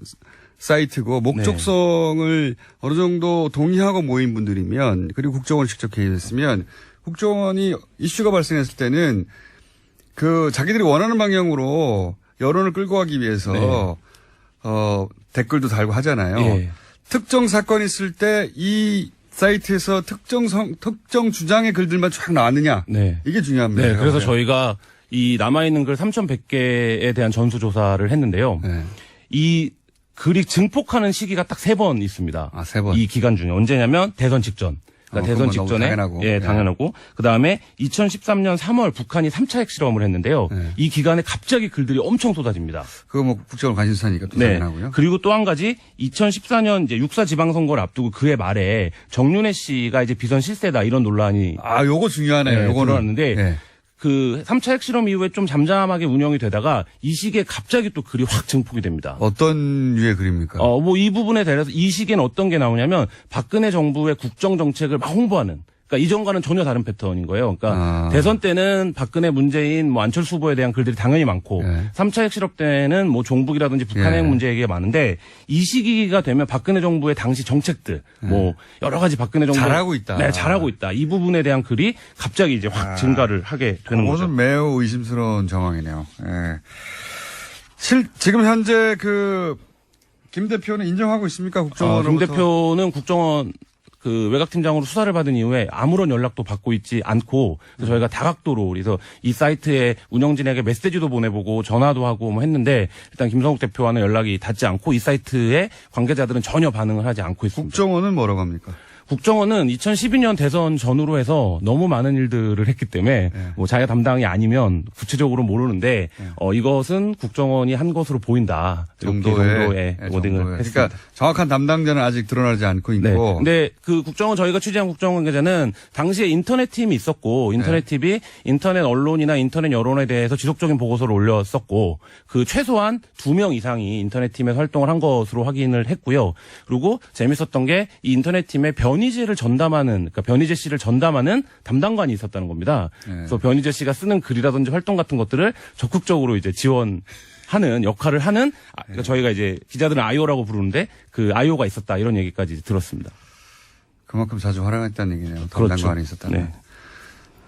사이트고 목적성을 어느 정도 동의하고 모인 분들이면 그리고 국정원이 직접 개입했으면 국정원이 이슈가 발생했을 때는 자기들이 원하는 방향으로 여론을 끌고 가기 위해서 댓글도 달고 하잖아요. 예. 특정 사건이 있을 때 이 사이트에서 특정 주장의 글들만 쫙 나왔느냐. 네. 이게 중요합니다. 네. 그래서 제가 저희가 이 남아있는 글 3,100개에 대한 전수조사를 했는데요. 네. 이 글이 증폭하는 시기가 딱 3번 있습니다. 아, 3번. 이 기간 중에 언제냐면 대선 직전. 그러니까 대선 그건 너무 직전에 당연하고. 예, 예. 당연하고 그다음에 2013년 3월 북한이 3차 핵실험을 했는데요. 네. 이 기간에 갑자기 글들이 엄청 쏟아집니다. 그거 뭐 국정원 관심사니까 또 네. 당연하고요. 그리고 또 한 가지 2014년 이제 6사 지방선거를 앞두고 그해 말에 정윤회 씨가 이제 비선 실세다 이런 논란이 요거 중요하네요. 네, 요거는. 들어왔는데 네. 그 3차 핵실험 이후에 좀 잠잠하게 운영이 되다가 이 시기에 갑자기 또 글이 확 증폭이 됩니다. 어떤 류의 글입니까? 뭐 이 부분에 대해서 이 시기에는 어떤 게 나오냐면 박근혜 정부의 국정 정책을 막 홍보하는. 그러니까 이전과는 전혀 다른 패턴인 거예요. 그러니까 대선 때는 박근혜, 문재인, 뭐 안철수 후보에 대한 글들이 당연히 많고 3차 핵실험 때는 뭐 종북이라든지 북한 핵 문제 얘기가 많은데 이 시기가 되면 박근혜 정부의 당시 정책들 뭐 여러 가지 박근혜 정부 잘하고 있다. 네, 잘하고 있다. 이 부분에 대한 글이 갑자기 이제 확 증가를 하게 되는 거죠. 그것은 매우 의심스러운 정황이네요. 예. 지금 현재 김 대표는 인정하고 있습니까? 국정원으로부터. 김 대표는 국정원 외곽팀장으로 수사를 받은 이후에 아무런 연락도 받고 있지 않고 저희가 다각도로 그래서 이 사이트에 운영진에게 메시지도 보내보고 전화도 하고 뭐 했는데 일단 김성욱 대표와는 연락이 닿지 않고 이 사이트에 관계자들은 전혀 반응을 하지 않고 있습니다. 국정원은 뭐라고 합니까? 국정원은 2012년 대선 전후로 해서 너무 많은 일들을 했기 때문에 뭐 자기가 담당이 아니면 구체적으로 모르는데 이것은 국정원이 한 것으로 보인다. 이렇게 정도의 워딩을 했습니다. 그러니까 정확한 담당자는 아직 드러나지 않고 있고. 네. 근데 그 국정원 저희가 취재한 국정원 관계자는 당시에 인터넷 팀이 있었고 인터넷 팀이 인터넷 언론이나 인터넷 여론에 대해서 지속적인 보고서를 올렸었고 그 최소한 2명 이상이 인터넷 팀에서 활동을 한 것으로 확인을 했고요. 그리고 재밌었던 게 이 인터넷 팀의 변희재를 전담하는, 그러니까 변희재 씨를 전담하는 담당관이 있었다는 겁니다. 그래서 변희재 씨가 쓰는 글이라든지 활동 같은 것들을 적극적으로 이제 지원하는 역할을 하는, 그러니까 저희가 이제 기자들은 아이오라고 부르는데 그 아이오가 있었다 이런 얘기까지 들었습니다. 그만큼 자주 활용했다는 얘기네요. 그렇죠. 담당관이 있었다면.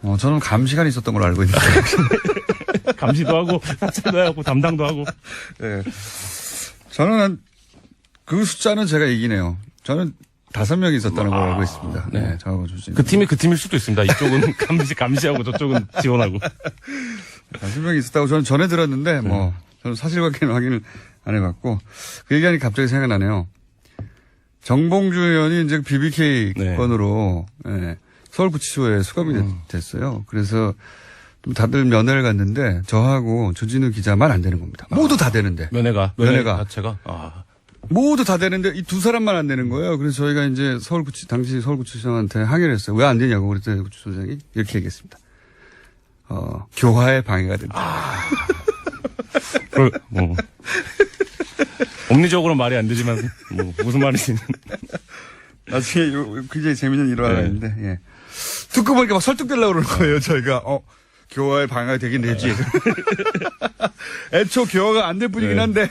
네. 저는 감시관이 있었던 걸로 알고 있는데. 감시도 하고 사찰도 하고 담당도 하고. 네. 저는 그 숫자는 제가 이기네요. 저는 5명이 있었다는 걸 알고 있습니다. 네. 네, 저하고 조진. 그 팀이 그 팀일 수도 있습니다. 이쪽은 감시하고 저쪽은 지원하고. 5명이 있었다고 저는 전해 들었는데, 뭐, 저는 사실관계는 확인을 안 해봤고, 그 얘기하니 갑자기 생각나네요. 정봉주 의원이 이제 BBK 네. 건으로, 예, 서울구치소에 수감이 됐어요. 그래서 좀 다들 면회를 갔는데, 저하고 조진우 기자만 안 되는 겁니다. 모두 다 되는데. 면회가 자체가. 모두 다 되는데 이 두 사람만 안 되는 거예요. 그래서 저희가 이제 당시 서울구치소장한테 항의를 했어요. 왜 안 되냐고 그랬더니 구치소장이 이렇게 얘기했습니다. 교화에 방해가 된다. 뭐. 법리적으로 말이 안 되지만, 뭐, 무슨 말인지. 나중에 굉장히 재밌는 일화가 있는데, 예. 듣고 보니까 막 설득되려고 그러는 거예요, 저희가. 교화에 방해가 되긴 되지. 애초 교화가 안 될 뿐이긴 한데.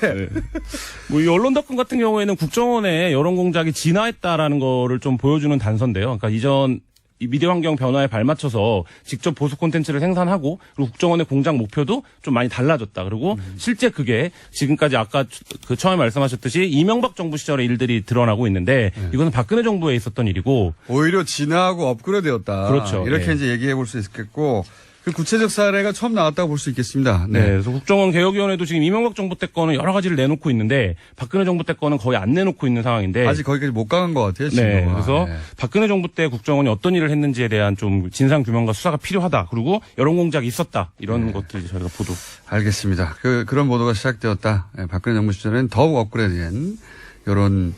뭐, 이 언론닷컴 같은 경우에는 국정원의 여론 공작이 진화했다라는 거를 좀 보여주는 단서인데요. 그러니까 이전, 이 미디어 환경 변화에 발맞춰서 직접 보수 콘텐츠를 생산하고 그리고 국정원의 공작 목표도 좀 많이 달라졌다. 그리고 실제 그게 지금까지 아까 그 처음에 말씀하셨듯이 이명박 정부 시절의 일들이 드러나고 있는데 이거는 박근혜 정부에 있었던 일이고 오히려 진화하고 업그레이드였다. 그렇죠. 이렇게 이제 얘기해 볼 수 있겠고 그 구체적 사례가 처음 나왔다고 볼 수 있겠습니다. 네. 그래서 국정원 개혁위원회도 지금 이명박 정부 때 거는 여러 가지를 내놓고 있는데 박근혜 정부 때 거는 거의 안 내놓고 있는 상황인데 아직 거기까지 못 가는 것 같아요. 지금. 네. 그래서 박근혜 정부 때 국정원이 어떤 일을 했는지에 대한 좀 진상 규명과 수사가 필요하다. 그리고 여론 공작이 있었다. 이런 것들 저희가 보도. 알겠습니다. 그런 보도가 시작되었다. 박근혜 정부 시절에는 더욱 업그레이드된 여론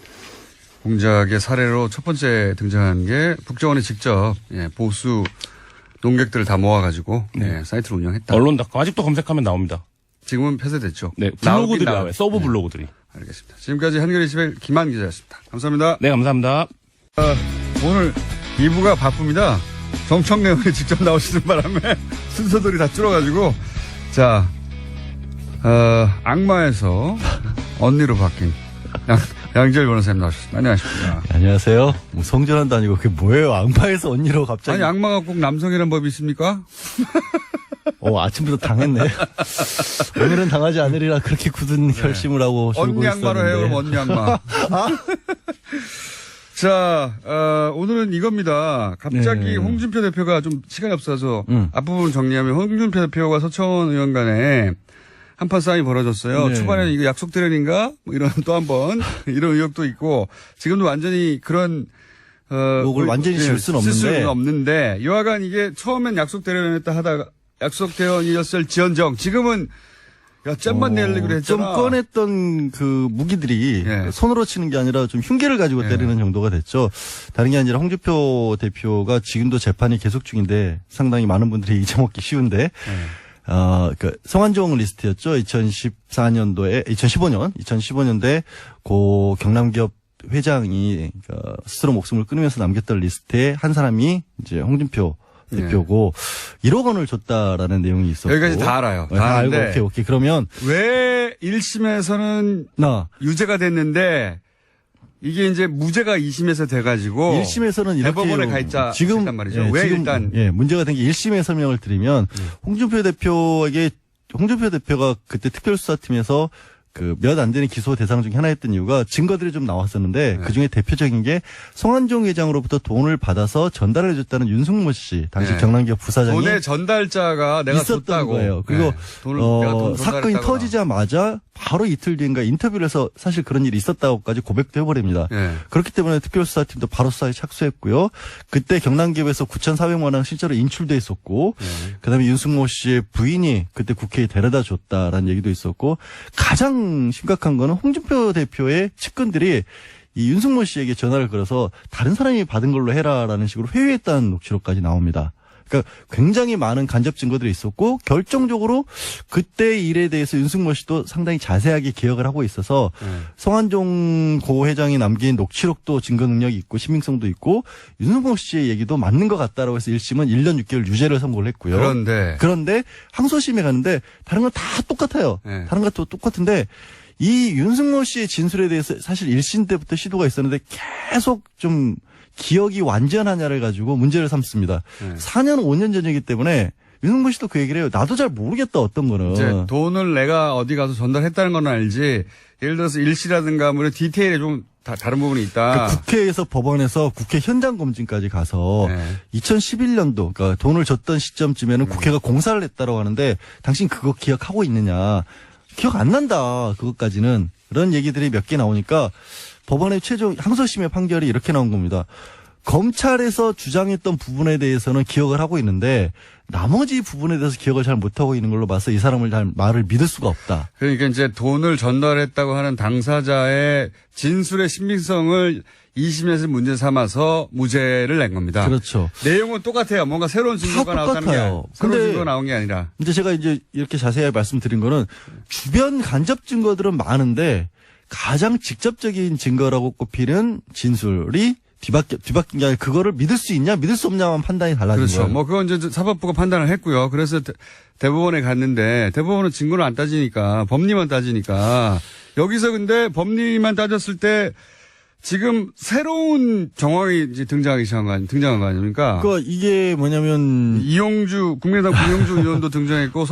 공작의 사례로 첫 번째 등장한 게 국정원이 직접 보수 농객들을 다 모아가지고 사이트를 운영했다. 언론닷컴 아직도 검색하면 나옵니다. 지금은 폐쇄됐죠. 네, 블로그들이 나와요. 서브 블로그들이. 알겠습니다. 지금까지 한겨레21 김한 기자였습니다. 감사합니다. 네, 감사합니다. 오늘 2부가 바쁩니다. 정청래 의원이 직접 나오시는 바람에 순서들이 다 줄어가지고 자 악마에서 언니로 바뀐 양지열 변호사님 나오셨습니다. 안녕하십니까. 네, 안녕하세요. 뭐 성전환도 아니고 그게 뭐예요? 악마에서 언니로 갑자기. 아니 악마가 꼭 남성이란 법이 있습니까? 아침부터 당했네. 오늘은 당하지 않으리라 그렇게 굳은 결심을 하고 줄고 언니 악마로 해요. 그럼 언니 악마. 자, 오늘은 이겁니다. 갑자기 홍준표 대표가 좀 시간이 없어서 앞부분 정리하면 홍준표 대표와 서청원 의원 간에 한판 싸움이 벌어졌어요. 네. 초반에는 이거 약속 대련인가? 뭐 이런 또 한 번 이런 의혹도 있고 지금도 완전히 그런 그걸 완전히 질 수는 없는데 여하간 이게 처음엔 약속 대련했다 하다가 약속 대련이었을 지연정 지금은 야 잼만 내려고 했잖아. 좀 꺼냈던 그 무기들이 손으로 치는 게 아니라 좀 흉기를 가지고 때리는 정도가 됐죠. 다른 게 아니라 홍준표 대표가 지금도 재판이 계속 중인데 상당히 많은 분들이 잊어먹기 쉬운데 그 성완종 리스트였죠. 2015년도에 고 경남기업 회장이 스스로 목숨을 끊으면서 남겼던 리스트에 한 사람이 이제 홍준표 대표고 1억 원을 줬다라는 내용이 있었고 여기까지 다 알아요. 다 알고 오케이. 그러면 왜 1심에서는 유죄가 됐는데 이게 이제 무죄가 2심에서 돼가지고 1심에서는 이렇게 대법원에 가 있자 지금 말이죠. 왜 지금, 일단 문제가 된 게 1심의 설명을 드리면 홍준표 대표가 그때 특별수사팀에서 그 몇 안 되는 기소 대상 중에 하나였던 이유가 증거들이 좀 나왔었는데 그중에 대표적인 게 성완종 회장으로부터 돈을 받아서 전달을 해줬다는 윤승모 씨 당시 경남기업 부사장이 돈의 전달자가 내가 있었던 줬다고. 거예요. 그리고 돈 사건이 터지자마자 바로 이틀 뒤인가 인터뷰를 해서 사실 그런 일이 있었다고까지 고백도 해버립니다. 그렇기 때문에 특별수사팀도 바로 수사에 착수했고요. 그때 경남기업에서 9,400만 원 실제로 인출돼 있었고 그다음에 윤승모 씨의 부인이 그때 국회에 데려다 줬다라는 얘기도 있었고 가장 심각한 거는 홍준표 대표의 측근들이 이 윤승모 씨에게 전화를 걸어서 다른 사람이 받은 걸로 해라라는 식으로 회유했다는 녹취록까지 나옵니다. 그러니까 굉장히 많은 간접 증거들이 있었고 결정적으로 그때 일에 대해서 윤승모 씨도 상당히 자세하게 기억을 하고 있어서 성완종 고 회장이 남긴 녹취록도 증거 능력이 있고 신빙성도 있고 윤승모 씨의 얘기도 맞는 것 같다라고 해서 1심은 1년 6개월 유죄를 선고를 했고요. 그런데 항소심에 가는데 다른 건 다 똑같아요. 다른 것도 똑같은데 이 윤승모 씨의 진술에 대해서 사실 1심 때부터 시도가 있었는데 계속 좀 기억이 완전하냐를 가지고 문제를 삼습니다. 4년 5년 전이기 때문에 윤승문 씨도 그 얘기를 해요. 나도 잘 모르겠다 어떤 거는. 이제 돈을 내가 어디 가서 전달했다는 건 알지. 예를 들어서 일시라든가 뭐 디테일에 좀 다른 부분이 있다. 그러니까 국회에서 법원에서 국회 현장 검증까지 가서 네. 2011년도 그러니까 돈을 줬던 시점쯤에는 국회가 공사를 했다고 하는데 당신 그거 기억하고 있느냐. 기억 안 난다. 그것까지는. 그런 얘기들이 몇 개 나오니까 법원의 최종 항소심의 판결이 이렇게 나온 겁니다. 검찰에서 주장했던 부분에 대해서는 기억을 하고 있는데 나머지 부분에 대해서 기억을 잘 못하고 있는 걸로 봐서 이 사람을 잘 말을 믿을 수가 없다. 그러니까 이제 돈을 전달했다고 하는 당사자의 진술의 신빙성을 2심에서 문제 삼아서 무죄를 낸 겁니다. 그렇죠. 내용은 똑같아요. 뭔가 새로운 증거가 나왔다는 게 똑같아요. 새로운 근데 증거가 나온 게 아니라. 이제 제가 이제 이렇게 자세히 말씀드린 거는 주변 간접 증거들은 많은데 가장 직접적인 증거라고 꼽히는 진술이 뒤바뀐 게 아니라 그거를 믿을 수 있냐 믿을 수 없냐만 판단이 달라진 그렇죠. 거예요. 뭐 그건 이제 사법부가 판단을 했고요. 그래서 대법원에 갔는데 대법원은 증거를 안 따지니까 법리만 따지니까 여기서 근데 법리만 따졌을 때 지금 새로운 정황이 이제 등장한 거 아닙니까? 그러니까 이게 뭐냐면 국민의당 김용주 의원도 등장했고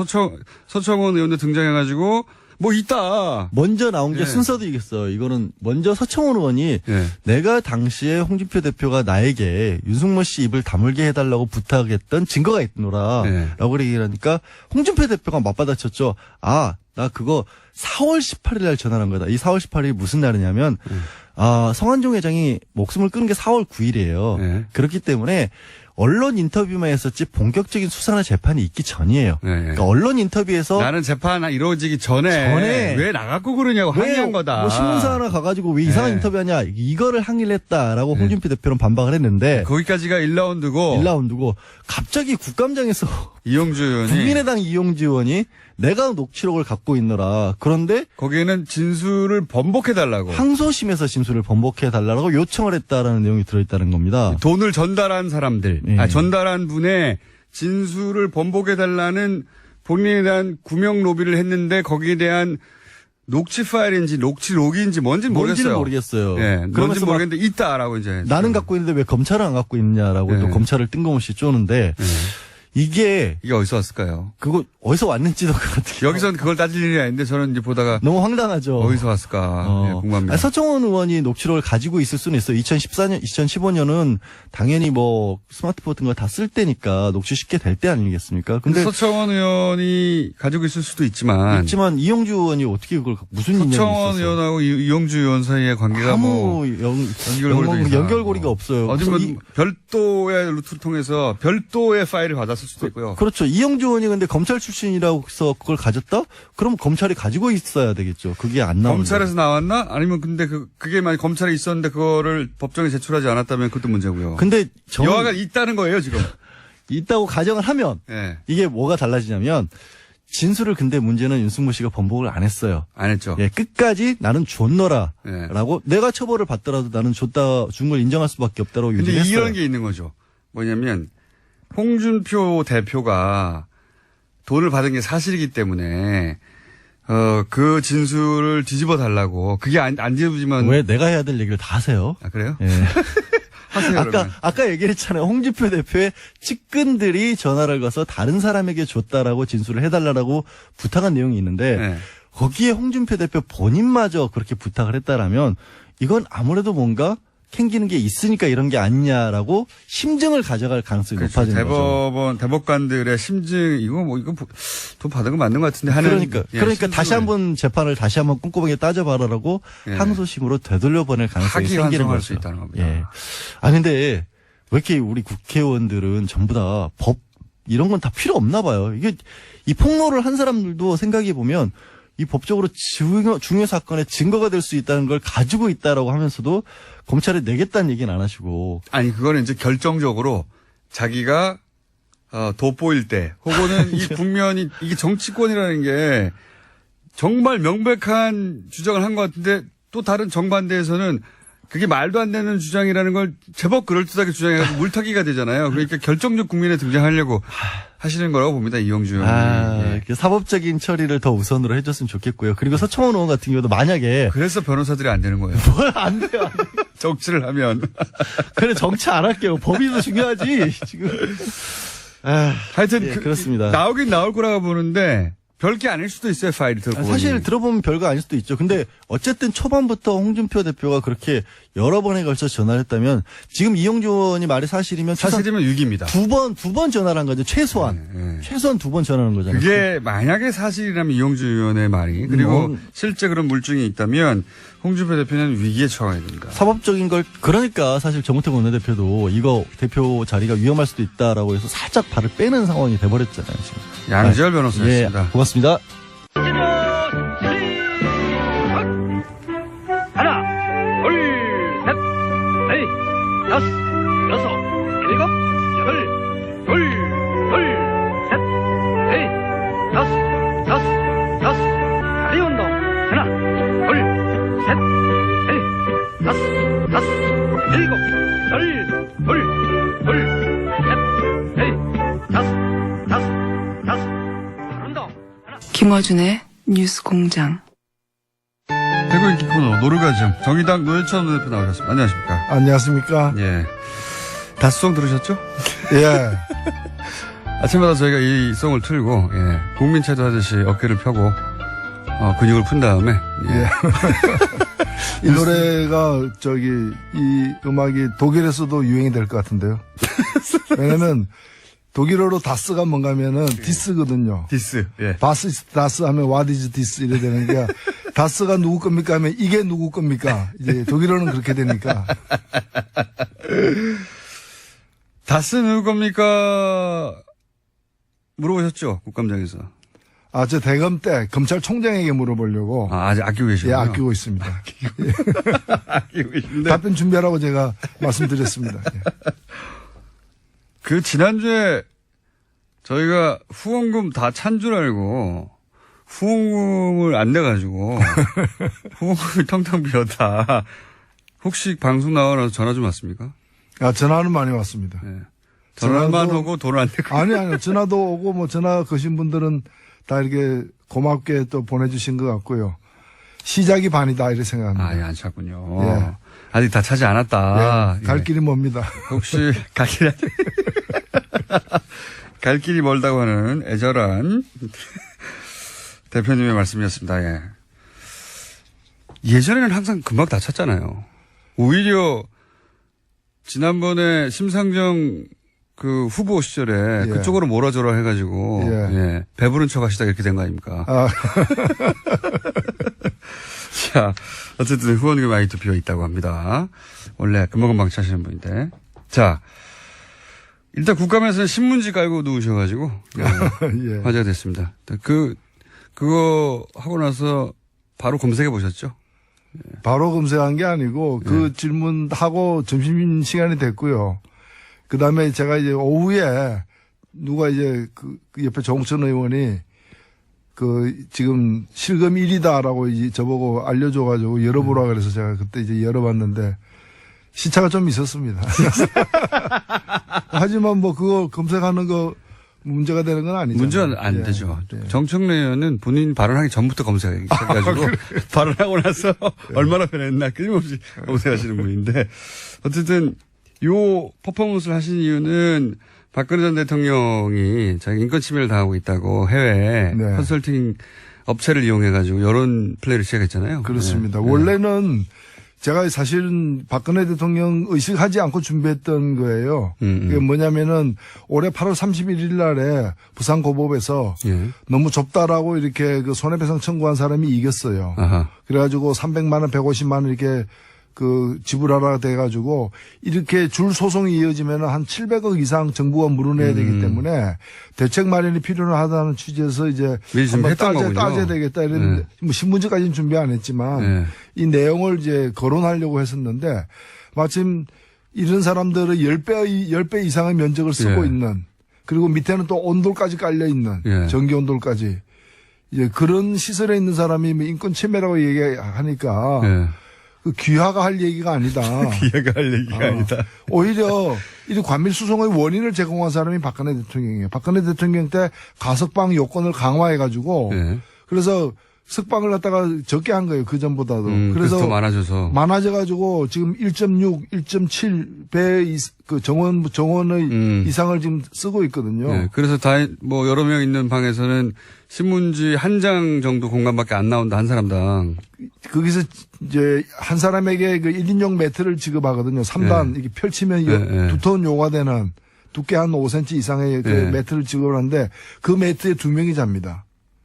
서청원 의원도 등장해가지고 뭐 있다. 먼저 나온 게 예. 순서도 이겠어요. 이거는 먼저 서청원 의원이 예. 내가 당시에 홍준표 대표가 나에게 윤승모 씨 입을 다물게 해달라고 부탁했던 증거가 있노라 예. 라고 얘기를 하니까 홍준표 대표가 맞받아쳤죠. 아, 나 그거 4월 18일 날 전화한 거다. 이 4월 18일이 무슨 날이냐면 성한종 회장이 목숨을 끊은 게 4월 9일이에요. 예. 그렇기 때문에 언론 인터뷰만 했었지 본격적인 수사나 재판이 있기 전이에요. 예, 예. 그러니까 언론 인터뷰에서 나는 재판 이루어지기 전에 왜 나갖고 그러냐고 항의한 거다. 뭐 신문사 하나 가가지고 왜 이상한 네. 인터뷰하냐 이거를 항의를 했다라고 홍준표 대표는 반박을 했는데 거기까지가 1라운드고 1라운드고 갑자기 국감장에서 이용주 의원이 국민의당 이용주 의원이 내가 녹취록을 갖고 있노라. 그런데 거기에는 진술을 번복해달라고. 항소심에서 진술을 번복해달라고 요청을 했다라는 내용이 들어있다는 겁니다. 돈을 전달한 사람들, 예. 전달한 분의 진술을 번복해달라는 본인에 대한 구명 로비를 했는데 거기에 대한 녹취 파일인지 녹취록인지 뭔지는 뭔지는 모르겠어요. 모르겠어요. 예, 뭔지 그러면서 막 모르겠는데 있다라고 이제. 나는 갖고 있는데 왜 검찰은 안 갖고 있냐라고 예. 또 검찰을 뜬금없이 쪼는데 이게 이게 어디서 왔을까요? 그거 어디서 왔는지도 그렇게 여기서는 그걸 따질 일이 아닌데 저는 이제 보다가 너무 황당하죠. 어디서 왔을까 예, 궁금합니다. 아니, 서청원 의원이 녹취록을 가지고 있을 수는 있어요. 2014년, 2015년은 당연히 뭐 스마트폰 같은 거 다 쓸 때니까 녹취 쉽게 될 때 아니겠습니까? 근데 서청원 의원이 가지고 있을 수도 있지만 이용주 의원이 어떻게 그걸 무슨 인연이 서청원 있었어요? 의원하고 이용주 의원 사이의 관계가 뭐 아무 연결고리도 연결고리가 없어요. 어디 뭐 별도의 루트를 통해서 별도의 파일을 받았을 수도 있고요. 그렇죠. 이용주 의원이 근데 검찰 출신이라고 해서 그걸 가졌다? 그럼 검찰이 가지고 있어야 되겠죠. 그게 안 나오는 검찰에서 나왔나? 아니면 근데 그게 만약 검찰에 있었는데 그거를 법정에 제출하지 않았다면 그것도 문제고요. 근데 여하가 있다는 거예요 지금. 있다고 가정을 하면 예. 이게 뭐가 달라지냐면 진술을 근데 문제는 윤승모 씨가 번복을 안 했어요. 안 했죠. 예, 끝까지 나는 줬노라. 예. 라고 내가 처벌을 받더라도 나는 준 걸 인정할 수밖에 없다라고 근데 얘기했어요. 이런 게 있는 거죠. 뭐냐면 홍준표 대표가 돈을 받은 게 사실이기 때문에 그 진술을 뒤집어 달라고. 그게 안 뒤집으면 왜 내가 해야 될 얘기를 다 하세요? 아 그래요? 예. 하세요. 그러면. 아까 얘기했잖아요. 홍준표 대표의 측근들이 전화를 걸어서 다른 사람에게 줬다라고 진술을 해달라고 부탁한 내용이 있는데 네. 거기에 홍준표 대표 본인마저 그렇게 부탁을 했다라면 이건 아무래도 뭔가 캥기는 게 있으니까 이런 게 아니냐라고 심증을 가져갈 가능성이 그렇죠. 높아지는 거죠. 대법관들의 심증 이거 돈 받은 거 맞는 것 같은데 하는. 그러니까 다시 한번 재판을 다시 한번 꼼꼼하게 따져봐라라고 예. 항소심으로 되돌려보낼 가능성이 생기는 파기환송할 거죠. 수 있다는 겁니다. 예. 아 근데 왜 이렇게 우리 국회의원들은 전부 다 법 이런 건 다 필요 없나 봐요. 이게 이 폭로를 한 사람들도 생각해 보면 이 법적으로 중요 사건의 증거가 될 수 있다는 걸 가지고 있다라고 하면서도 검찰에 내겠다는 얘기는 안 하시고. 아니 그거는 이제 결정적으로 자기가 돋보일 때 혹은 이 국면이 이게 정치권이라는 게 정말 명백한 주장을 한 것 같은데 또 다른 정반대에서는 그게 말도 안 되는 주장이라는 걸 제법 그럴듯하게 주장해가지고 물타기가 되잖아요. 그러니까 결정적 국면에 등장하려고 하시는 거라고 봅니다. 이용주 의원이. 예. 이렇게 사법적인 처리를 더 우선으로 해줬으면 좋겠고요. 그리고 서청원 의원 같은 경우도 만약에 그래서 변호사들이 안 되는 거예요. 뭘 안 돼요. 정치를 하면. 그래 정치 안 할게요. 법이 더 중요하지 지금. 하여튼 예, 그렇습니다. 나오긴 나올 거라고 보는데 별게 아닐 수도 있어요. 파일이 들고 사실 들어보면 별거 아닐 수도 있죠. 근데 어쨌든 초반부터 홍준표 대표가 그렇게 여러 번에 걸쳐 전화를 했다면 지금 이용주 의원이 말이 사실이면 사실이면 6입니다. 두 번 전화를 한 거죠. 최소한. 최소한 2번 전화하는 거잖아요. 그게 만약에 사실이라면 이용주 의원의 말이 그리고 실제 그런 물증이 있다면 홍준표 대표는 위기에 처해야 됩니다. 사법적인 걸 그러니까 사실 정우택 원내대표도 이거 대표 자리가 위험할 수도 있다라고 해서 살짝 발을 빼는 상황이 돼버렸잖아요. 지금. 양지열 변호사였습니다. 예, 고맙습니다. 하나, 둘, 셋, 넷, 다섯, 여섯, 일곱, 여덟, 둘, 셋, 넷, 다섯. 다리 운동. 하나, 둘, 셋, 넷, 다섯, 일곱, 여덟, 둘, 셋, 넷, 다섯. 다리 운동. 하나. 김어준의 뉴스 공장. 대구 인기 코너 노르가즘 정의당 노회찬 대표 나오셨습니다. 안녕하십니까? 안녕하십니까? 예. 다스송 들으셨죠? 예. 아침마다 저희가 이 송을 틀고 국민체조 하듯이 어깨를 펴고 근육을 푼 다음에 이 노래가 이 음악이 독일에서도 유행이 될 것 같은데요. 왜냐면 독일어로 다스가 뭔가 하면은 디스거든요. 디스. 예. 바스 다스 하면 what is this 이래 되는 게 다스가 누구 겁니까 하면 이게 누구 겁니까? 이제 독일어는 그렇게 되니까. 다스 누구 겁니까? 물어보셨죠? 국감장에서. 저 대검 때 검찰총장에게 물어보려고. 아직 아끼고 계시군요. 예, 아끼고 있습니다. 아끼고 계신데. 답변 준비하라고 제가 말씀드렸습니다. 예. 지난주에 저희가 후원금 다 찬 줄 알고 후원금을 안 내가지고 후원금이 텅텅 비었다. 혹시 방송 나와서 전화 좀 왔습니까? 전화는 많이 왔습니다. 네. 전화만 전화도- 오고 돈을 안 내고. 아니요. 전화도 오고 뭐 전화 거신 분들은 다 이렇게 고맙게 또 보내주신 것 같고요. 시작이 반이다 이렇게 생각합니다. 예, 안 찼군요. 예. 아직 다 차지 않았다. 갈 예. 길이 멉니다. 혹시 갈 길이 멀다고 하는 애절한 대표님의 말씀이었습니다. 예. 예전에는 항상 금방 다 찼잖아요. 오히려 지난번에 심상정 후보 시절에 예. 그쪽으로 몰아줘라 해가지고 예. 배부른 척 하시다 이렇게 된 거 아닙니까? 자, 어쨌든 후원금이 많이 또 비어 있다고 합니다. 원래 금방금방 차시는 분인데. 자, 일단 국감에서는 신문지 깔고 누우셔가지고 예. 화제가 됐습니다. 그거 하고 나서 바로 검색해 보셨죠? 바로 검색한 게 아니고 그 질문하고 점심시간이 됐고요. 그 다음에 제가 이제 오후에 누가 이제 그 옆에 정천 의원이 지금 실검 1위다라고 이제 저보고 알려줘가지고 열어보라 그래서 제가 그때 이제 열어봤는데 시차가 좀 있었습니다. 하지만 뭐 그거 검색하는 거 문제가 되는 건 아니죠. 문제는 안 되죠. 정청래 의원은 본인 발언하기 전부터 검색하기 시작해가지고 발언하고 나서 얼마나 변했나 끊임없이 검색하시는 분인데 어쨌든 요 퍼포먼스를 하신 이유는 박근혜 전 대통령이 자기 인권 침해를 당하고 있다고 해외 컨설팅 업체를 이용해가지고 여론 플레이를 시작했잖아요. 그렇습니다. 원래는 제가 사실은 박근혜 대통령 의식하지 않고 준비했던 거예요. 그게 뭐냐면은 올해 8월 31일 날에 부산고법에서 너무 좁다라고 이렇게 손해배상 청구한 사람이 이겼어요. 아하. 그래가지고 300만 원, 150만 원 이렇게 지불하라 돼가지고 이렇게 줄 소송이 이어지면 한 700억 이상 정부가 물어내야 되기 때문에 대책 마련이 필요하다는 취지에서 이제 미리 준비했던 거군요. 따져야 되겠다 이런 뭐 신문지까지는 준비 안 했지만 이 내용을 이제 거론하려고 했었는데 마침 이런 사람들은 10배 이상의 면적을 쓰고 있는 그리고 밑에는 또 온돌까지 깔려 있는 전기 온돌까지 이제 그런 시설에 있는 사람이 뭐 인권 침해라고 얘기하니까 귀하가 할 얘기가 아니다. 귀하가 할 얘기가 아니다. 오히려 이 관밀수송의 원인을 제공한 사람이 박근혜 대통령이에요. 박근혜 대통령 때 가석방 요건을 강화해가지고 그래서 석방을 갖다가 적게 한 거예요. 그 전보다도. 그래서 더 많아져서 지금 1.6, 1.7배 그 정원의 이상을 지금 쓰고 있거든요. 네, 그래서 여러 명 있는 방에서는 신문지 한 장 정도 공간밖에 안 나온다, 한 사람당. 거기서 이제 한 사람에게 그 1인용 매트를 지급하거든요. 3단 이게 펼치면 두터운 요가 되는 두께 한 5cm 이상의 그 매트를 지급을 하는데 그 매트에 2명이 잡니다.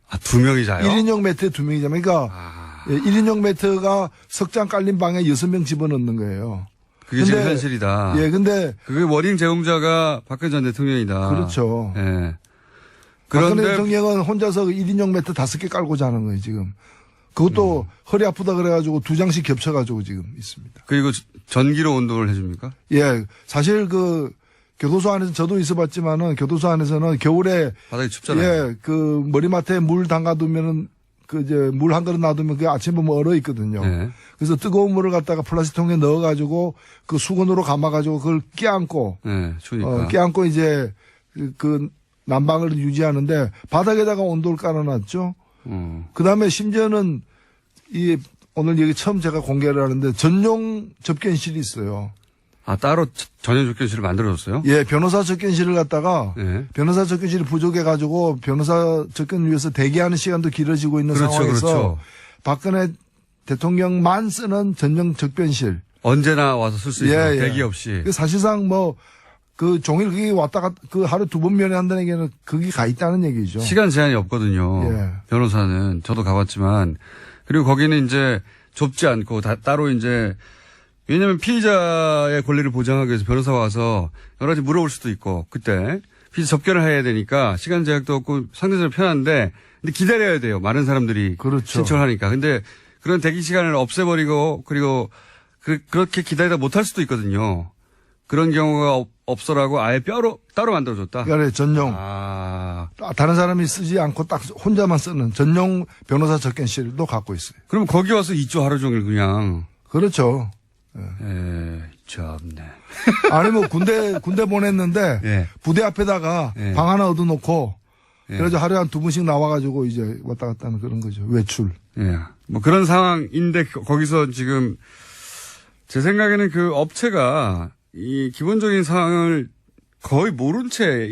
아, 2명이 자요? 1인용 매트에 2명이 잡니다. 그러니까 1인용 매트가 석장 깔린 방에 6명 집어넣는 거예요. 그게 지금 현실이다. 예, 근데 그게 원인 제공자가 박근혜 전 대통령이다. 그렇죠. 예. 박근혜 대통령은 혼자서 1인용 매트 5개 깔고 자는 거예요, 지금. 그것도 허리 아프다 그래가지고 2장씩 겹쳐가지고 지금 있습니다. 그리고 전기로 온도를 해줍니까? 예, 사실 교도소 안에서 저도 있어봤지만은 교도소 안에서는 겨울에 바닥이 춥잖아요. 예, 그 머리맡에 물 담가두면은 물 한 그릇 놔두면 그 아침에 보면 얼어 있거든요. 네. 그래서 뜨거운 물을 갖다가 플라스틱통에 넣어가지고 그 수건으로 감아가지고 그걸 끼안고, 추우니까. 끼안고 이제 그 난방을 유지하는데 바닥에다가 온도를 깔아놨죠. 그 다음에 심지어는 오늘 여기 처음 제가 공개를 하는데 전용 접견실이 있어요. 아, 따로 전용 접견실을 만들어줬어요? 예, 변호사 접견실을 갖다가 변호사 접견실이 부족해가지고 변호사 접견을 위해서 대기하는 시간도 길어지고 있는 상황에서 박근혜 대통령만 쓰는 전용 접견실. 언제나 와서 쓸 수 있어요. 대기 없이. 사실상 그 종일 거기 왔다가 하루 2번 면회한다는 얘기는 거기 가 있다는 얘기죠. 시간 제한이 없거든요. 예. 변호사는. 저도 가봤지만. 그리고 거기는 이제 좁지 않고 따로 이제 왜냐면 피의자의 권리를 보장하기 위해서 변호사가 와서 여러 가지 물어볼 수도 있고 그때 피의자 접견을 해야 되니까 시간 제약도 없고 상대적으로 편한데 근데 기다려야 돼요. 많은 사람들이 그렇죠. 신청하니까. 근데 그런 대기 시간을 없애버리고 그리고 그렇게 기다리다 못할 수도 있거든요. 그런 경우가 없어라고 아예 따로 만들어줬다. 그러니까 전용. 다른 사람이 쓰지 않고 딱 혼자만 쓰는 전용 변호사 접견실도 갖고 있어요. 그럼 거기 와서 있죠. 하루 종일 그냥. 그렇죠. 참네. 아니 군대 보냈는데 부대 앞에다가 방 하나 얻어놓고 그래서 하루에 한 2번씩 나와가지고 이제 왔다 갔다 하는 그런 거죠. 외출. 예. 그런 상황인데 거기서 지금 제 생각에는 그 업체가 이 기본적인 상황을 거의 모른 채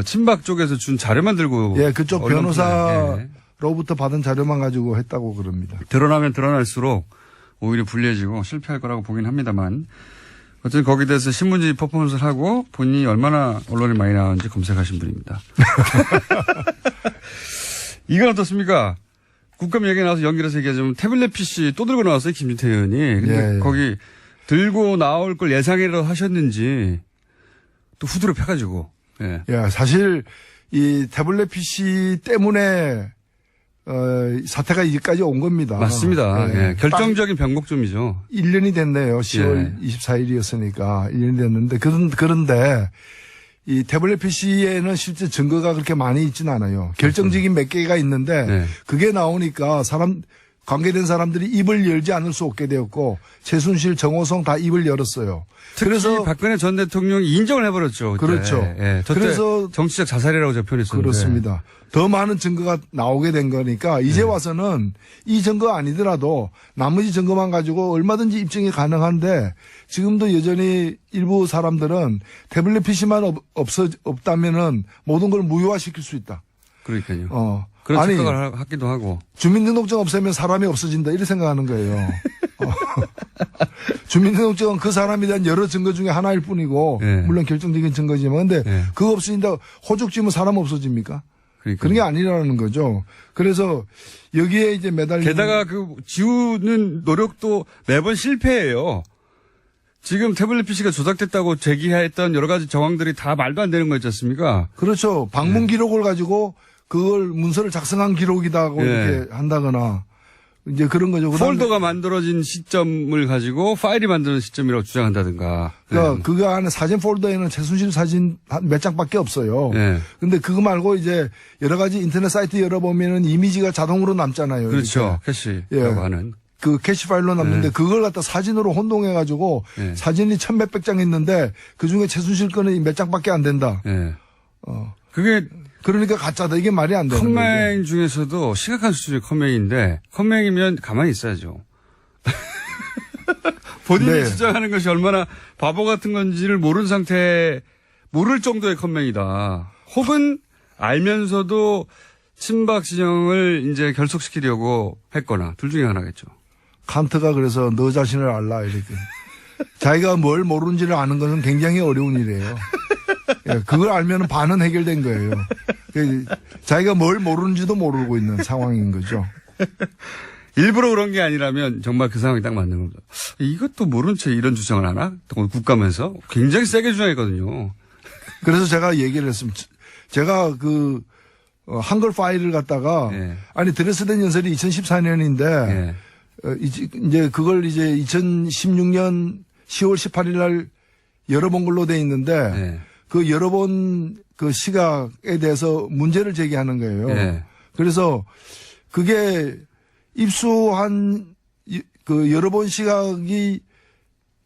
친박 쪽에서 준 자료만 들고. 예, 그쪽 변호사로부터 받은 자료만 가지고 했다고 그럽니다. 드러나면 드러날수록 오히려 불리해지고 실패할 거라고 보긴 합니다만 어쨌든 거기에 대해서 신문지 퍼포먼스를 하고 본인이 얼마나 언론에 많이 나왔는지 검색하신 분입니다. 이건 어떻습니까? 국감 얘기 나와서 연결해서 얘기하자면 태블릿 PC 또 들고 나왔어요. 김진태 의원이. 근데 거기 들고 나올 걸 예상이라도 하셨는지 또 후드로 펴가지고. 야, 사실 이 태블릿 PC 때문에 사태가 이제까지 온 겁니다. 맞습니다. 결정적인 변곡점이죠. 1년이 됐네요. 10월 24일이었으니까 1년이 됐는데 그런데 이 태블릿 PC에는 실제 증거가 그렇게 많이 있지는 않아요. 결정적인 몇 개가 있는데 그게 나오니까 관계된 사람들이 입을 열지 않을 수 없게 되었고 최순실, 정호성 다 입을 열었어요. 그래서 박근혜 전 대통령이 인정을 해버렸죠. 그때. 그렇죠. 그래서 정치적 자살이라고 제가 표현했었는데. 그렇습니다. 더 많은 증거가 나오게 된 거니까 이제 와서는 이 증거 아니더라도 나머지 증거만 가지고 얼마든지 입증이 가능한데 지금도 여전히 일부 사람들은 태블릿 PC만 없다면은 모든 걸 무효화시킬 수 있다. 그러니까요. 그런 생각을 하기도 하고. 주민등록증 없애면 사람이 없어진다 이렇게 생각하는 거예요. 주민등록증은 그 사람에 대한 여러 증거 중에 하나일 뿐이고 물론 결정적인 증거지만 근데 그거 없어진다 호적 지우면 사람 없어집니까? 그런 게 아니라는 거죠. 그래서 여기에 이제 매달리는 게다가 지우는 노력도 매번 실패해요. 지금 태블릿 PC가 조작됐다고 제기했던 여러 가지 정황들이 다 말도 안 되는 거였지 않습니까? 그렇죠. 방문 기록을 가지고 그걸 문서를 작성한 기록이다고 이렇게 한다거나 이제 그런 거죠. 폴더가 만들어진 시점을 가지고 파일이 만드는 시점이라고 주장한다든가. 그러니까 그 안에 사진 폴더에는 최순실 사진 몇 장밖에 없어요. 근데 그거 말고 이제 여러 가지 인터넷 사이트 열어보면은 이미지가 자동으로 남잖아요. 그렇죠. 캐시라고 하는. 그 캐시 파일로 남는데 그걸 갖다 사진으로 혼동해가지고 사진이 1,100장 있는데 그 중에 최순실 거는 몇 장밖에 안 된다. 그게 그러니까 가짜다. 이게 말이 안 되는 거죠. 컴맹 중에서도 심각한 수준의 컴맹인데 컴맹이면 가만히 있어야죠. 본인이 네. 주장하는 것이 얼마나 바보 같은 건지를 모르는 상태에 모를 정도의 컴맹이다. 혹은 알면서도 친박 진영을 이제 결속시키려고 했거나 둘 중에 하나겠죠. 칸트가 그래서 너 자신을 알라 이렇게. 자기가 뭘 모르는지를 아는 것은 굉장히 어려운 일이에요. 예, 그걸 알면 반은 해결된 거예요. 자기가 뭘 모르는지도 모르고 있는 상황인 거죠. 일부러 그런 게 아니라면 정말 그 상황이 딱 맞는 겁니다. 이것도 모른 채 이런 주장을 하나? 국감에서 굉장히 세게 주장했거든요. 그래서 제가 얘기를 했습니다. 제가 한글 파일을 갖다가 예. 아니 드레스덴 연설이 2014년인데 예. 이제 그걸 이제 2016년 10월 18일 날 열어본 걸로 돼 있는데 예. 그 열어본 그 시각에 대해서 문제를 제기하는 거예요. 예. 그래서 그게 입수한 그 열어본 시각이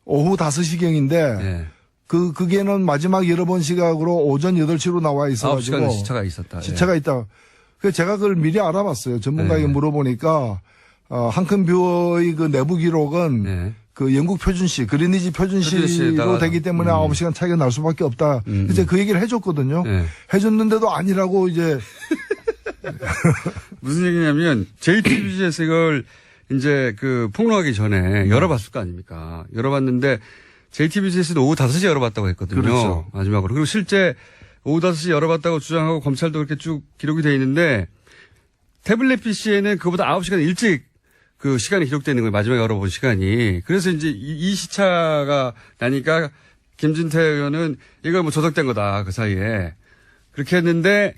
오후 5시경인데 예. 그게는 마지막 열어본 시각으로 오전 8시로 나와 있어가지고 9시간 시차가 있었다. 시차가 있다. 그래서 제가 그걸 미리 알아봤어요. 전문가에게 네. 물어보니까 한큰뷰어의 그 내부 기록은 네. 그 영국 표준시, 그리니지 표준시로 표준시에다가, 되기 때문에 9시간 차이가 날 수밖에 없다. 그래서 그 얘기를 해줬거든요. 네. 해줬는데도 아니라고 이제 무슨 얘기냐면 JTBC에서 이걸 이제 그 폭로하기 전에 열어봤을 거 아닙니까? 열어봤는데 JTBC에서도 오후 5시에 열어봤다고 했거든요. 그렇죠. 마지막으로. 그리고 실제 오후 5시에 열어봤다고 주장하고 검찰도 그렇게 쭉 기록이 돼 있는데 태블릿 PC에는 그보다 9시간 일찍 그 시간이 기록되는 거예요. 마지막에 열어본 시간이. 그래서 이제 이 시차가 나니까 김진태 의원은 이거 뭐 조작된 거다. 그 사이에. 그렇게 했는데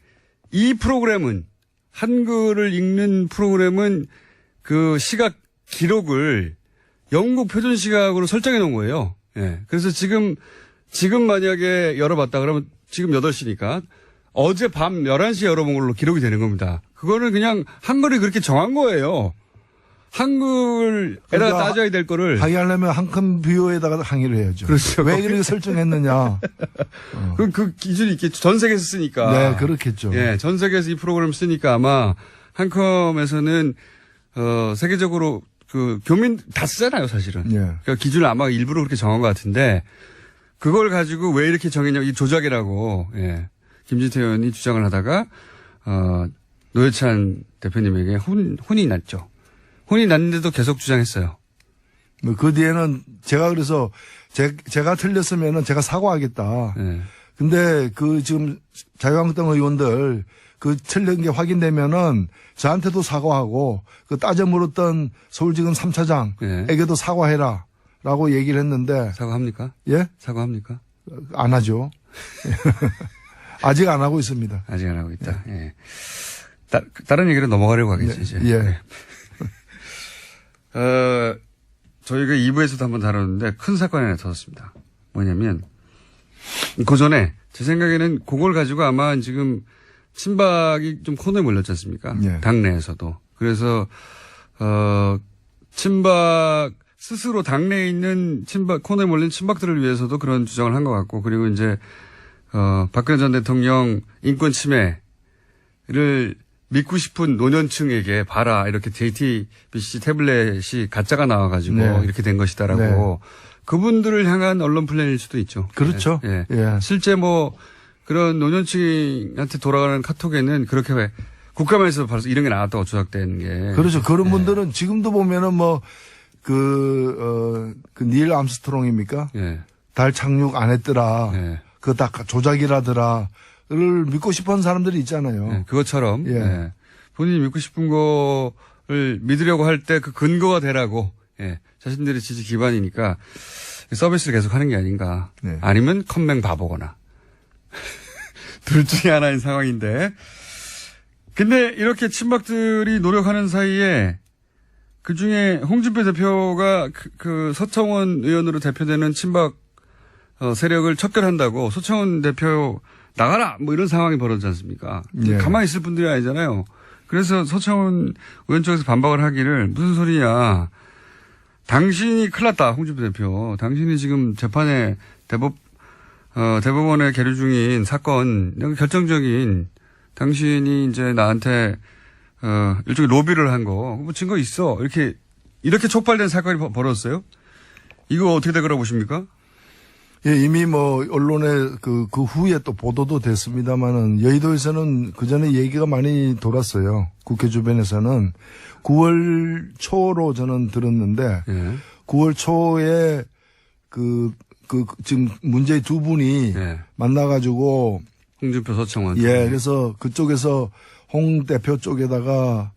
이 프로그램은 한글을 읽는 프로그램은 그 시각 기록을 영국 표준 시각으로 설정해 놓은 거예요. 예. 그래서 지금 만약에 열어봤다 그러면 지금 8시니까 어제 밤 11시에 열어본 걸로 기록이 되는 겁니다. 그거는 그냥 한글이 그렇게 정한 거예요. 한글에다가 그러니까 따져야 될 거를. 항의하려면 한큰뷰어에다가 항의를 해야죠. 그렇죠. 왜 이렇게 설정했느냐. 그 기준이 있겠죠. 전 세계에서 쓰니까. 네, 그렇겠죠. 예, 전 세계에서 이 프로그램을 쓰니까 아마 한컴에서는 세계적으로 그 교민 다 쓰잖아요, 사실은. 예. 그러니까 기준을 아마 일부러 그렇게 정한 것 같은데 그걸 가지고 왜 이렇게 정했냐면 이 조작이라고 예. 김진태 의원이 주장을 하다가 노회찬 대표님에게 혼이 났죠. 혼이 났는데도 계속 주장했어요. 그 뒤에는 제가 그래서 제가 틀렸으면은 제가 사과하겠다. 예. 근데 그 지금 자유한국당 의원들 그 틀린 게 확인되면은 저한테도 사과하고 그 따져 물었던 서울지검 3차장에게도 사과해라 라고 얘기를 했는데. 사과합니까? 예? 사과합니까? 안 하죠. 아직 안 하고 있습니다. 아직 안 하고 있다. 예. 다른 얘기로 넘어가려고 하겠지, 네. 이제. 예. 네. 저희가 2부에서도 한번 다뤘는데 큰 사건이 하나 터졌습니다. 뭐냐면, 그 전에 제 생각에는 그걸 가지고 아마 지금 친박이 좀 코너에 몰렸지 않습니까? 예. 당내에서도. 그래서, 친박 스스로 당내에 있는 코너에 몰린 친박들을 위해서도 그런 주장을 한 것 같고, 그리고 이제, 박근혜 전 대통령 인권 침해를 믿고 싶은 노년층에게 봐라. 이렇게 JTBC 태블릿이 가짜가 나와가지고 네. 이렇게 된 것이다라고. 네. 그분들을 향한 언론 플랜일 수도 있죠. 그렇죠. 예. 예. 실제 뭐 그런 노년층한테 돌아가는 카톡에는 그렇게 왜 국감에서 벌써 이런 게 나왔다고 조작된 게. 그렇죠. 그런 분들은 지금도 보면은 뭐 닐 암스트롱입니까? 예. 달 착륙 안 했더라. 예. 그거 다 조작이라더라. 를 믿고 싶어 하는 사람들이 있잖아요. 예. 그것처럼. 예. 예. 본인이 믿고 싶은 거를 믿으려고 할 때 그 근거가 되라고. 예. 자신들의 지지 기반이니까 서비스를 계속 하는 게 아닌가. 네. 아니면 컴맹 바보거나. 둘 중에 하나인 상황인데. 근데 이렇게 친박들이 노력하는 사이에 그 중에 홍준표 대표가 그 서청원 의원으로 대표되는 친박 세력을 척결한다고 서청원 대표 나가라! 뭐 이런 상황이 벌어지지 않습니까? 네. 가만히 있을 분들이 아니잖아요. 그래서 서청원 의원 쪽에서 반박을 하기를 무슨 소리냐. 당신이 큰일 났다, 홍준표 대표. 당신이 지금 재판에 대법원에 계류 중인 사건, 결정적인 당신이 이제 나한테 일종의 로비를 한 거, 뭐 증거 있어. 이렇게 촉발된 사건이 벌어졌어요? 이거 어떻게 될 거라고 보십니까? 예, 이미 뭐 언론에 그 후에 또 보도도 됐습니다만은 여의도에서는 그 전에 얘기가 많이 돌았어요. 국회 주변에서는 9월 초로 저는 들었는데 예. 9월 초에 지금 문제의 두 분이 예. 만나가지고 홍준표 서청원. 예, 그래서 그쪽에서 홍 대표 쪽에다가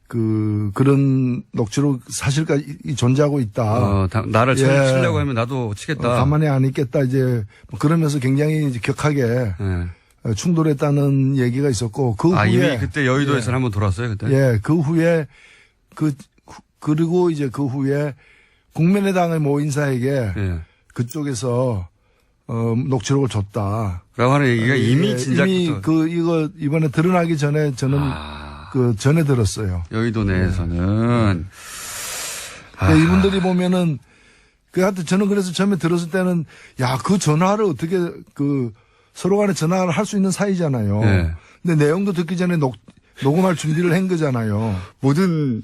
그런 녹취록 사실까지 존재하고 있다. 나를 예. 치려고 하면 나도 치겠다. 가만히 안 있겠다. 이제 그러면서 굉장히 이제 격하게 예. 충돌했다는 얘기가 있었고 그 후에 이미 그때 여의도에서 한번 돌았어요, 그때? 예, 그 후에 그리고 이제 그 후에 국민의당의 모 인사에게 예. 그쪽에서 녹취록을 줬다. 라고 하는 얘기가 이미 예, 진작부터. 이미 이거 이번에 드러나기 전에 저는 전에 들었어요. 여의도 내에서는. 이분들이 보면은 하여튼 저는 그래서 처음에 들었을 때는 그 전화를 어떻게 서로 간에 전화를 할 수 있는 사이잖아요. 네. 근데 내용도 듣기 전에 녹음할 준비를 한 거잖아요. 모든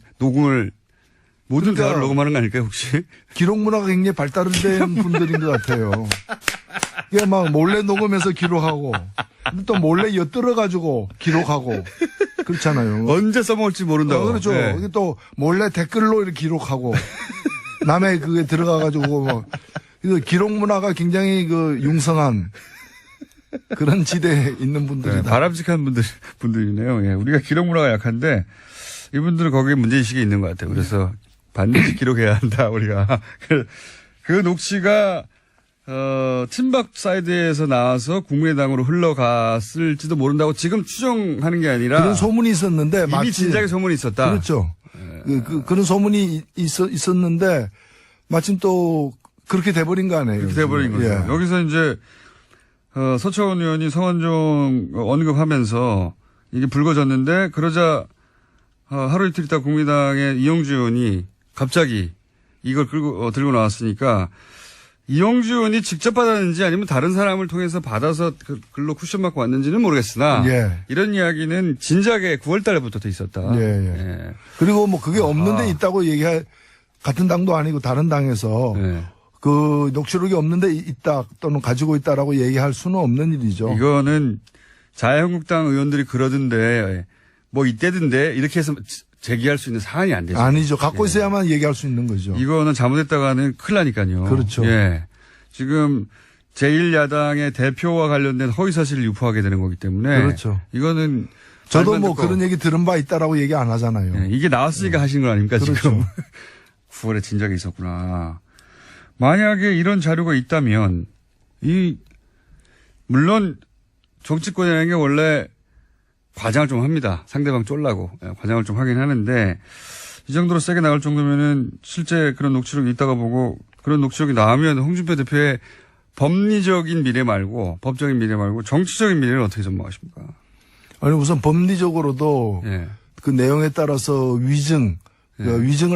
그러니까 대화를 녹음하는 거 아닐까요, 혹시? 기록 문화가 굉장히 발달된 분들인 것 같아요. 이게 막 몰래 녹음해서 기록하고 또 몰래 엿들어가지고 기록하고 그렇잖아요. 언제 써먹을지 모른다고. 그렇죠. 네. 이게 또 몰래 댓글로 이렇게 기록하고 남의 그게 들어가가지고 그래서 기록 문화가 굉장히 융성한 그런 지대에 있는 분들이다. 네, 바람직한 분들이네요. 예, 우리가 기록 문화가 약한데 이분들은 거기에 문제의식이 있는 것 같아요. 그래서 반드시 기록해야 한다, 우리가. 그 녹취가, 친박 사이드에서 나와서 국민의당으로 흘러갔을지도 모른다고 지금 추정하는 게 아니라. 그런 소문이 있었는데, 이미 마치 진작에 소문이 있었다. 그렇죠. 그런 소문이 있었는데, 마침 또 그렇게 돼버린 거 아니에요. 그렇게 돼버린 거죠. 예. 여기서 이제, 서청원 의원이 성완종 언급하면서 이게 불거졌는데, 그러자, 하루 이틀 있다 국민의당의 이용주 의원이 갑자기 이걸 들고 나왔으니까 이용주 의원이 직접 받았는지 아니면 다른 사람을 통해서 받아서 글로 쿠션 맞고 왔는지는 모르겠으나 예. 이런 이야기는 진작에 9월 달부터 돼 있었다. 예. 그리고 뭐 그게 없는데 있다고 같은 당도 아니고 다른 당에서 그 녹취록이 없는데 있다 또는 가지고 있다라고 얘기할 수는 없는 일이죠. 이거는 자유한국당 의원들이 그러던데 뭐 이때던데 이렇게 해서 제기할 수 있는 사안이 안 되죠. 아니죠. 갖고 있어야만 얘기할 수 있는 거죠. 이거는 잘못했다가는 큰일 나니까요. 그렇죠. 예. 지금 제1야당의 대표와 관련된 허위사실을 유포하게 되는 거기 때문에. 그렇죠. 이거는. 저도 뭐 그런 얘기 들은 바 있다라고 얘기 안 하잖아요. 예. 이게 나왔으니까 하신 건 아닙니까, 그렇죠. 지금. 9월에 진작에 있었구나. 만약에 이런 자료가 있다면, 물론 정치권이라는 게 원래 과장을 좀 합니다. 상대방 쫄라고. 과장을 좀 하긴 하는데 이 정도로 세게 나갈 정도면은 실제 그런 녹취록이 있다가 보고 그런 녹취록이 나오면 홍준표 대표의 법리적인 미래 말고 법적인 미래 말고 정치적인 미래를 어떻게 전망하십니까? 아니 우선 법리적으로도 그 내용에 따라서 위증을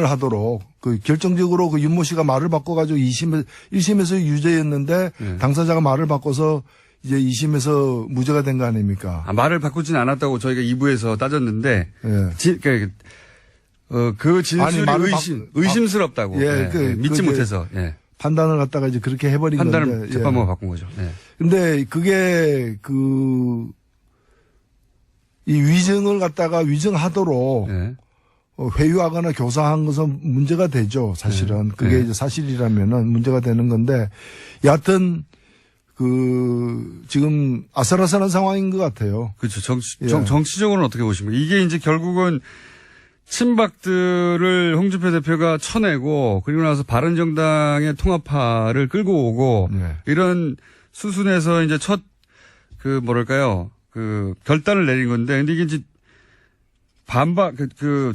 하도록 결정적으로 윤모 씨가 말을 바꿔가지고 1심에서 유죄였는데 당사자가 말을 바꿔서 이제 2심에서 무죄가 된 거 아닙니까? 말을 바꾸진 않았다고 저희가 2부에서 따졌는데, 그 진술이 의심스럽다고. 믿지 못해서. 판단을 갖다가 이제 그렇게 해버린 건데. 판단을 재판부가 바꾼 거죠. 근데 그게 이 위증을 갖다가 위증하도록 회유하거나 교사한 것은 문제가 되죠. 사실은. 그게 이제 사실이라면은 문제가 되는 건데, 여하튼, 지금 아슬아슬한 상황인 것 같아요. 그렇죠. 정치적으로는 어떻게 보십니까? 이게 이제 결국은 친박들을 홍준표 대표가 쳐내고 그리고 나서 바른정당의 통합파를 끌고 오고 이런 수순에서 이제 첫 결단을 내린 건데 근데 이게 이제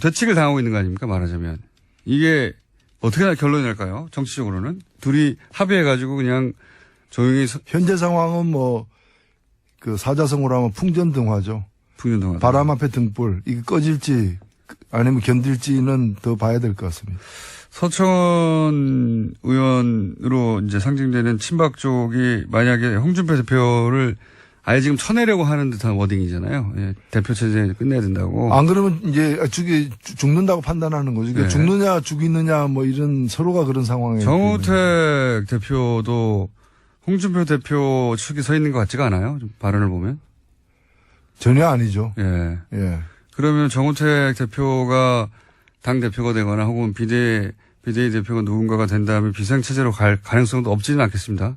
되칙을 당하고 있는 거 아닙니까? 말하자면. 이게 어떻게 결론이 날까요? 정치적으로는? 둘이 합의해가지고 그냥 조용히 현재 상황은 사자성어로 하면 풍전등화죠. 풍전등화. 바람 앞에 등불. 이게 꺼질지 아니면 견딜지는 더 봐야 될 것 같습니다. 서청원 의원으로 이제 상징되는 친박 쪽이 만약에 홍준표 대표를 아예 지금 쳐내려고 하는 듯한 워딩이잖아요. 예, 대표 체제 끝내야 된다고. 안 그러면 이제 죽는다고 판단하는 거죠. 그러니까 네. 죽느냐 죽이느냐 뭐 이런 서로가 그런 상황에. 정우택 대표도 홍준표 대표 측에 서 있는 것 같지가 않아요? 좀 발언을 보면. 전혀 아니죠. 예. 예. 그러면 정우택 대표가 당 대표가 되거나 혹은 비대위 대표가 누군가가 된다면 비상체제로 갈 가능성도 없지는 않겠습니다.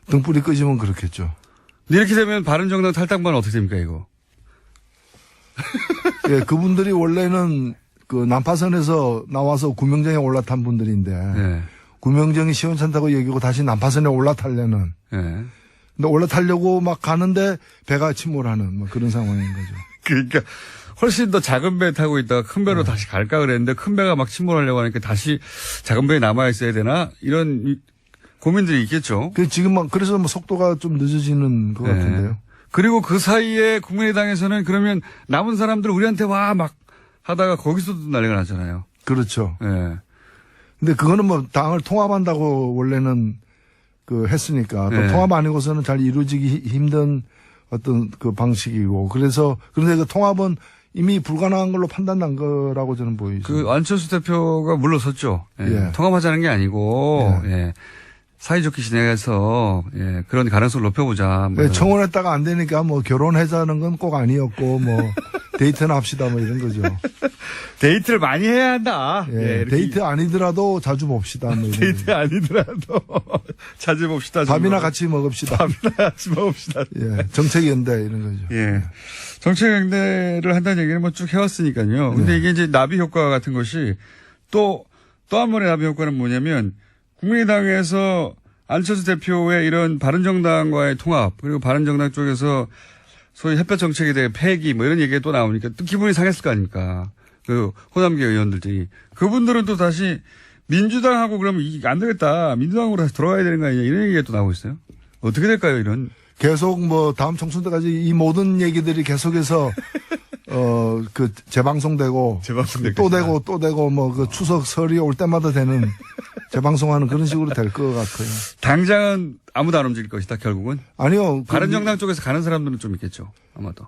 등불이 끄지면 그렇겠죠. 이렇게 되면 바른정당 탈당반 어떻게 됩니까, 이거? 예, 그분들이 원래는 그 난파선에서 나와서 구명정에 올라탄 분들인데 예. 구명정이 시원찮다고 여기고 다시 난파선에 올라타려는. 예. 근데 올라타려고 막 가는데 배가 침몰하는 뭐 그런 상황인 거죠. 그러니까 훨씬 더 작은 배 타고 있다가 큰 배로 다시 갈까 그랬는데 큰 배가 막 침몰하려고 하니까 다시 작은 배에 남아 있어야 되나 이런 고민들이 있겠죠. 지금 막 그래서 뭐 속도가 좀 늦어지는 것 네. 같은데요. 그리고 그 사이에 국민의당에서는 그러면 남은 사람들 우리한테 와 막 하다가 거기서도 난리가 났잖아요. 그렇죠. 예. 근데 그거는 뭐 당을 통합한다고 원래는 그 했으니까 또 네. 통합 아니고서는 잘 이루어지기 힘든 어떤 그 방식이고 그런데 그 통합은 이미 불가능한 걸로 판단난 거라고 저는 보이죠. 그 안철수 대표가 물러섰죠. 예. 예. 통합하자는 게 아니고 예. 예. 사이좋게 지내서 예. 그런 가능성을 높여보자. 뭐 네, 청원했다가 안 되니까 뭐 결혼하자는 건 꼭 아니었고 뭐 데이트나 합시다 뭐 이런 거죠. 데이트를 많이 해야 한다. 예, 예, 이렇게 데이트 아니더라도 자주 봅시다. 뭐 이런 데이트 거죠. 아니더라도 자주 봅시다. 밥이나 정도로. 같이 먹읍시다. 밥이나 같이 먹읍시다. 예, 정책연대 이런 거죠. 예. 정책연대를 한다는 얘기를 뭐 쭉 해왔으니까요. 근데 네. 이게 이제 나비 효과 같은 것이 또 한 번의 나비 효과는 뭐냐면 국민의당에서 안철수 대표의 이런 바른정당과의 통합 그리고 바른정당 쪽에서 소위 햇볕 정책에 대해 폐기 뭐 이런 얘기가 또 나오니까 또 기분이 상했을 거 아닙니까. 그 호남계 의원들이. 그분들은 또 다시 민주당하고 그러면 이게 안 되겠다. 민주당으로 다시 돌아가야 되는 거 아니냐 이런 얘기가 또 나오고 있어요. 어떻게 될까요 이런. 계속 뭐 다음 총선 때까지 이 모든 얘기들이 계속해서 그 재방송되고 또 되고 뭐 그 추석 설이 올 때마다 되는 재방송하는 그런 식으로 될 것 같아요. 당장은 아무도 안 움직일 것이다 결국은. 아니요. 바른정당 쪽에서 가는 사람들은 좀 있겠죠. 아마도.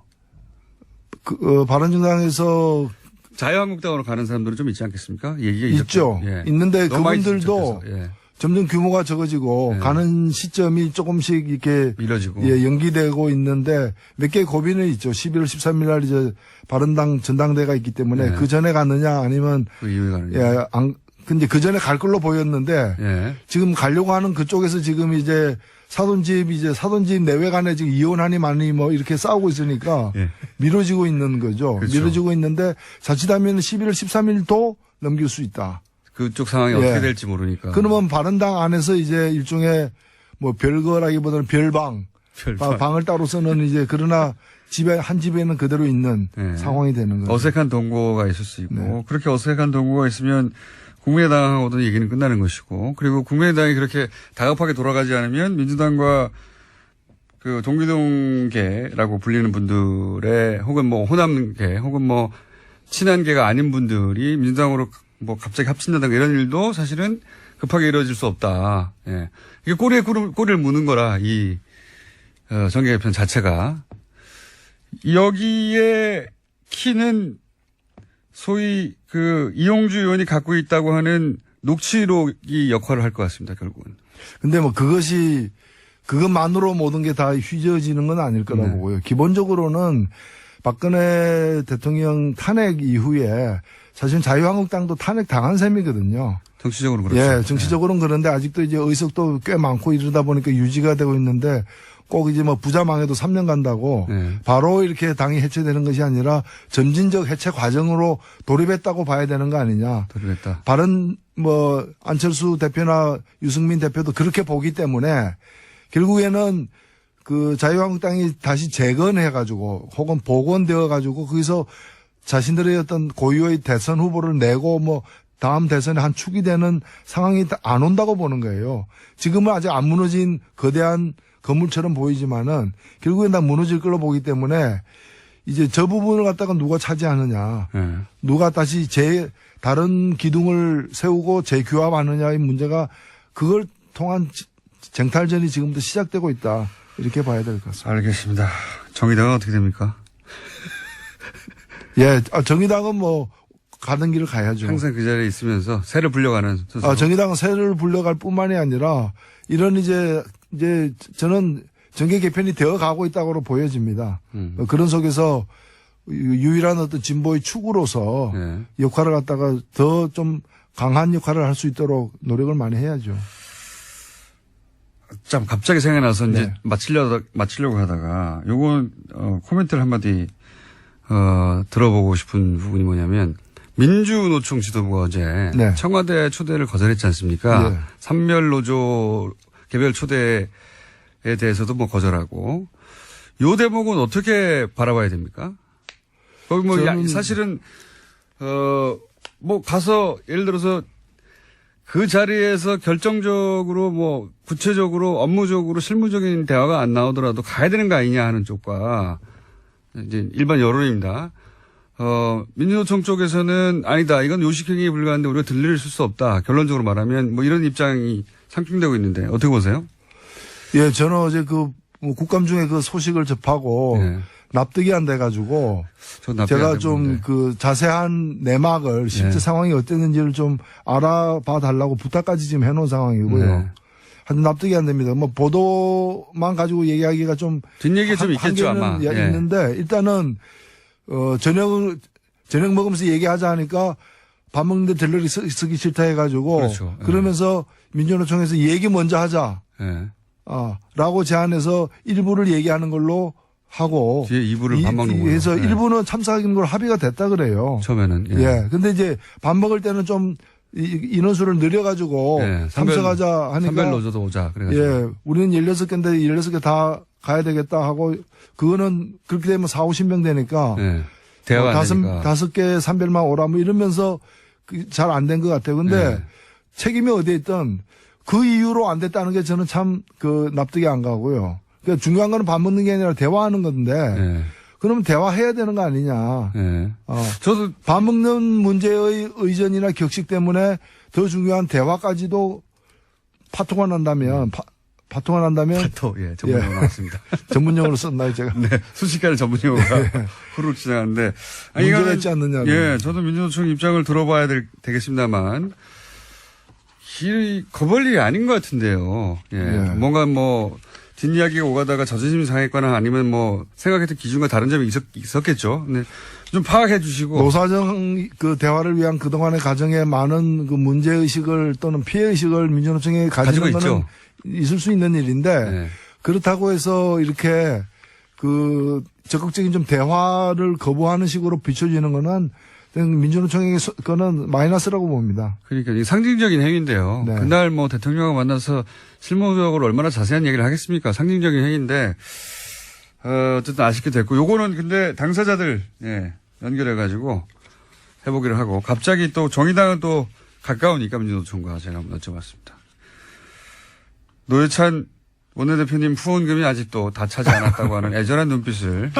바른정당에서 자유한국당으로 가는 사람들은 좀 있지 않겠습니까? 얘기가 있죠. 예. 있는데 너무 많이 그분들도 집착해서, 예. 점점 규모가 적어지고 네. 가는 시점이 조금씩 이렇게 미뤄지고. 예, 연기되고 있는데 몇 개의 고비는 있죠. 11월 13일 날 이제 바른당 전당대가 있기 때문에 네. 그 전에 가느냐 아니면 그 이후에 가느냐. 예, 근데 그 전에 갈 걸로 보였는데 예. 지금 가려고 하는 그쪽에서 지금 이제 사돈집 내외 간에 지금 이혼하니 마니 뭐 이렇게 싸우고 있으니까 예. 미뤄지고 있는 거죠. 그렇죠. 미뤄지고 있는데 자칫하면 11월 13일도 넘길 수 있다. 그쪽 상황이 예. 어떻게 될지 모르니까. 그러면 바른당 안에서 이제 일종의 뭐 별거라기보다는 별방. 방을 따로 쓰는 이제 그러나 한 집에는 그대로 있는 네. 상황이 되는 거죠. 어색한 동거가 있을 수 있고 네. 그렇게 어색한 동거가 있으면 국민의당하고도 얘기는 끝나는 것이고 그리고 국민의당이 그렇게 다급하게 돌아가지 않으면 민주당과 그 동기동계라고 불리는 분들의 혹은 뭐 호남계 혹은 뭐 친한계가 아닌 분들이 민주당으로 뭐 갑자기 합친다든가 이런 일도 사실은 급하게 이루어질 수 없다. 예. 이게 꼬리에 꼬리를 무는 거라 이 정계 개편 자체가 여기에 키는 소위 그 이용주 의원이 갖고 있다고 하는 녹취록이 역할을 할 것 같습니다. 결국은. 근데 뭐 그것만으로 모든 게 다 휘저어지는 건 아닐 거라고 네. 보고요. 기본적으로는 박근혜 대통령 탄핵 이후에 사실 자유한국당도 탄핵 당한 셈이거든요. 정치적으로 그렇죠. 예, 정치적으로는 그런데 아직도 이제 의석도 꽤 많고 이러다 보니까 유지가 되고 있는데 꼭 이제 뭐 부자 망해도 3년 간다고 네. 바로 이렇게 당이 해체되는 것이 아니라 점진적 해체 과정으로 돌입했다고 봐야 되는 거 아니냐. 돌입했다. 바른 뭐 안철수 대표나 유승민 대표도 그렇게 보기 때문에 결국에는 그 자유한국당이 다시 재건해가지고 혹은 복원되어가지고 거기서 자신들의 어떤 고유의 대선 후보를 내고 뭐 다음 대선에 한 축이 되는 상황이 안 온다고 보는 거예요. 지금은 아직 안 무너진 거대한 건물처럼 보이지만은 결국엔 다 무너질 걸로 보기 때문에 이제 저 부분을 갖다가 누가 차지하느냐, 네. 누가 다시 다른 기둥을 세우고 재규합하느냐의 문제가 그걸 통한 쟁탈전이 지금부터 시작되고 있다. 이렇게 봐야 될 것 같습니다. 알겠습니다. 정의당은 어떻게 됩니까? 예, 정의당은 뭐 가는 길을 가야죠. 항상 그 자리에 있으면서 새를 불려가는 스스로. 정의당은 새를 불려갈 뿐만이 아니라 이런 이제 저는 정계 개편이 되어 가고 있다고 보여집니다. 그런 속에서 유일한 어떤 진보의 축으로서 네. 역할을 갖다가 더 좀 강한 역할을 할 수 있도록 노력을 많이 해야죠. 참 갑자기 생각나서 이제 네. 마치려고 하다가 요건 코멘트를 한마디 들어보고 싶은 부분이 뭐냐면 민주노총 지도부가 어제 네. 청와대 초대를 거절했지 않습니까? 네. 산별노조 개별 초대에 대해서도 뭐 거절하고 요 대목은 어떻게 바라봐야 됩니까? 거기 뭐 사실은 뭐 가서 예를 들어서 그 자리에서 결정적으로 뭐 구체적으로 업무적으로 실무적인 대화가 안 나오더라도 가야 되는 거 아니냐 하는 쪽과 이제 일반 여론입니다. 민주노총 쪽에서는 아니다. 이건 요식행위에 불과한데 우리가 들릴 수 없다. 결론적으로 말하면 뭐 이런 입장이 상충되고 있는데 어떻게 보세요? 예, 저는 어제 국감 중에 그 소식을 접하고 네. 납득이 안 돼가지고 제가 좀 그 자세한 내막을 실제 네. 상황이 어땠는지를 좀 알아봐 달라고 부탁까지 지금 해놓은 상황이고요. 네. 하여튼 납득이 안 됩니다. 뭐 보도만 가지고 얘기하기가 좀 뒷얘기 좀 있겠죠 아마. 예. 있는데 일단은 저녁 먹으면서 얘기하자 하니까 밥 먹는데 델러리 쓰기 싫다 해가지고 그렇죠. 그러면서 민주노총에서 얘기 먼저 하자. 네. 라고 제안해서 일부를 얘기하는 걸로 하고 뒤에 2부를 밥 먹는 걸로. 해서 네. 일부는 참석하는 걸 합의가 됐다 그래요. 처음에는. 예. 근데 이제 밥 먹을 때는 좀 인원수를 늘려가지고 네. 참석하자 하니까. 산별노조도 오자. 그래가지고. 예. 우리는 16개인데 16개 다 가야 되겠다 하고 그거는 그렇게 되면 4, 50명 되니까. 네. 대화가 안 되니까. 5개 산별만 오라 뭐 이러면서 잘 안 된 것 같아요. 근데 네. 책임이 어디에 있든 그 이유로 안 됐다는 게 저는 참 납득이 안 가고요. 그러니까 중요한 거는 밥 먹는 게 아니라 대화하는 건데 네. 그러면 대화해야 되는 거 아니냐. 네. 저도 밥 먹는 문제의 의전이나 격식 때문에 더 중요한 대화까지도 파토가 난다면 또, 예, 전문용어 나왔습니다. 전문용어로 썼나요, 제가? 네, 순식간에 전문용어가 후루룩 지나갔는데. 문제가 있지 않느냐. 예, 저도 민주노총 입장을 들어봐야 되겠습니다만, 겁을 일이 아닌 것 같은데요. 예. 뭔가 뭐, 뒷이야기가 오가다가 자존심이 상했거나 아니면 뭐, 생각했던 기준과 다른 점이 있었겠죠. 근데 좀 파악해 주시고. 노사정 그 대화를 위한 그동안의 과정에 많은 그 문제의식을 또는 피해의식을 민주노총이 가지고 있는 거는 있을 수 있는 일인데 네. 그렇다고 해서 이렇게 그 적극적인 좀 대화를 거부하는 식으로 비춰지는 거는 민주노총에게 그거는 마이너스라고 봅니다. 그러니까 이게 상징적인 행위인데요. 네. 그날 뭐 대통령과 만나서 실무적으로 얼마나 자세한 얘기를 하겠습니까? 상징적인 행위인데 어쨌든 아쉽게 됐고 요거는 근데 당사자들 연결해가지고 해보기로 하고 갑자기 또 정의당은 또 가까우니까 민주노총과 제가 한번 여쭤봤습니다. 노회찬 원내대표님 후원금이 아직도 다 차지 않았다고 하는 애절한 눈빛을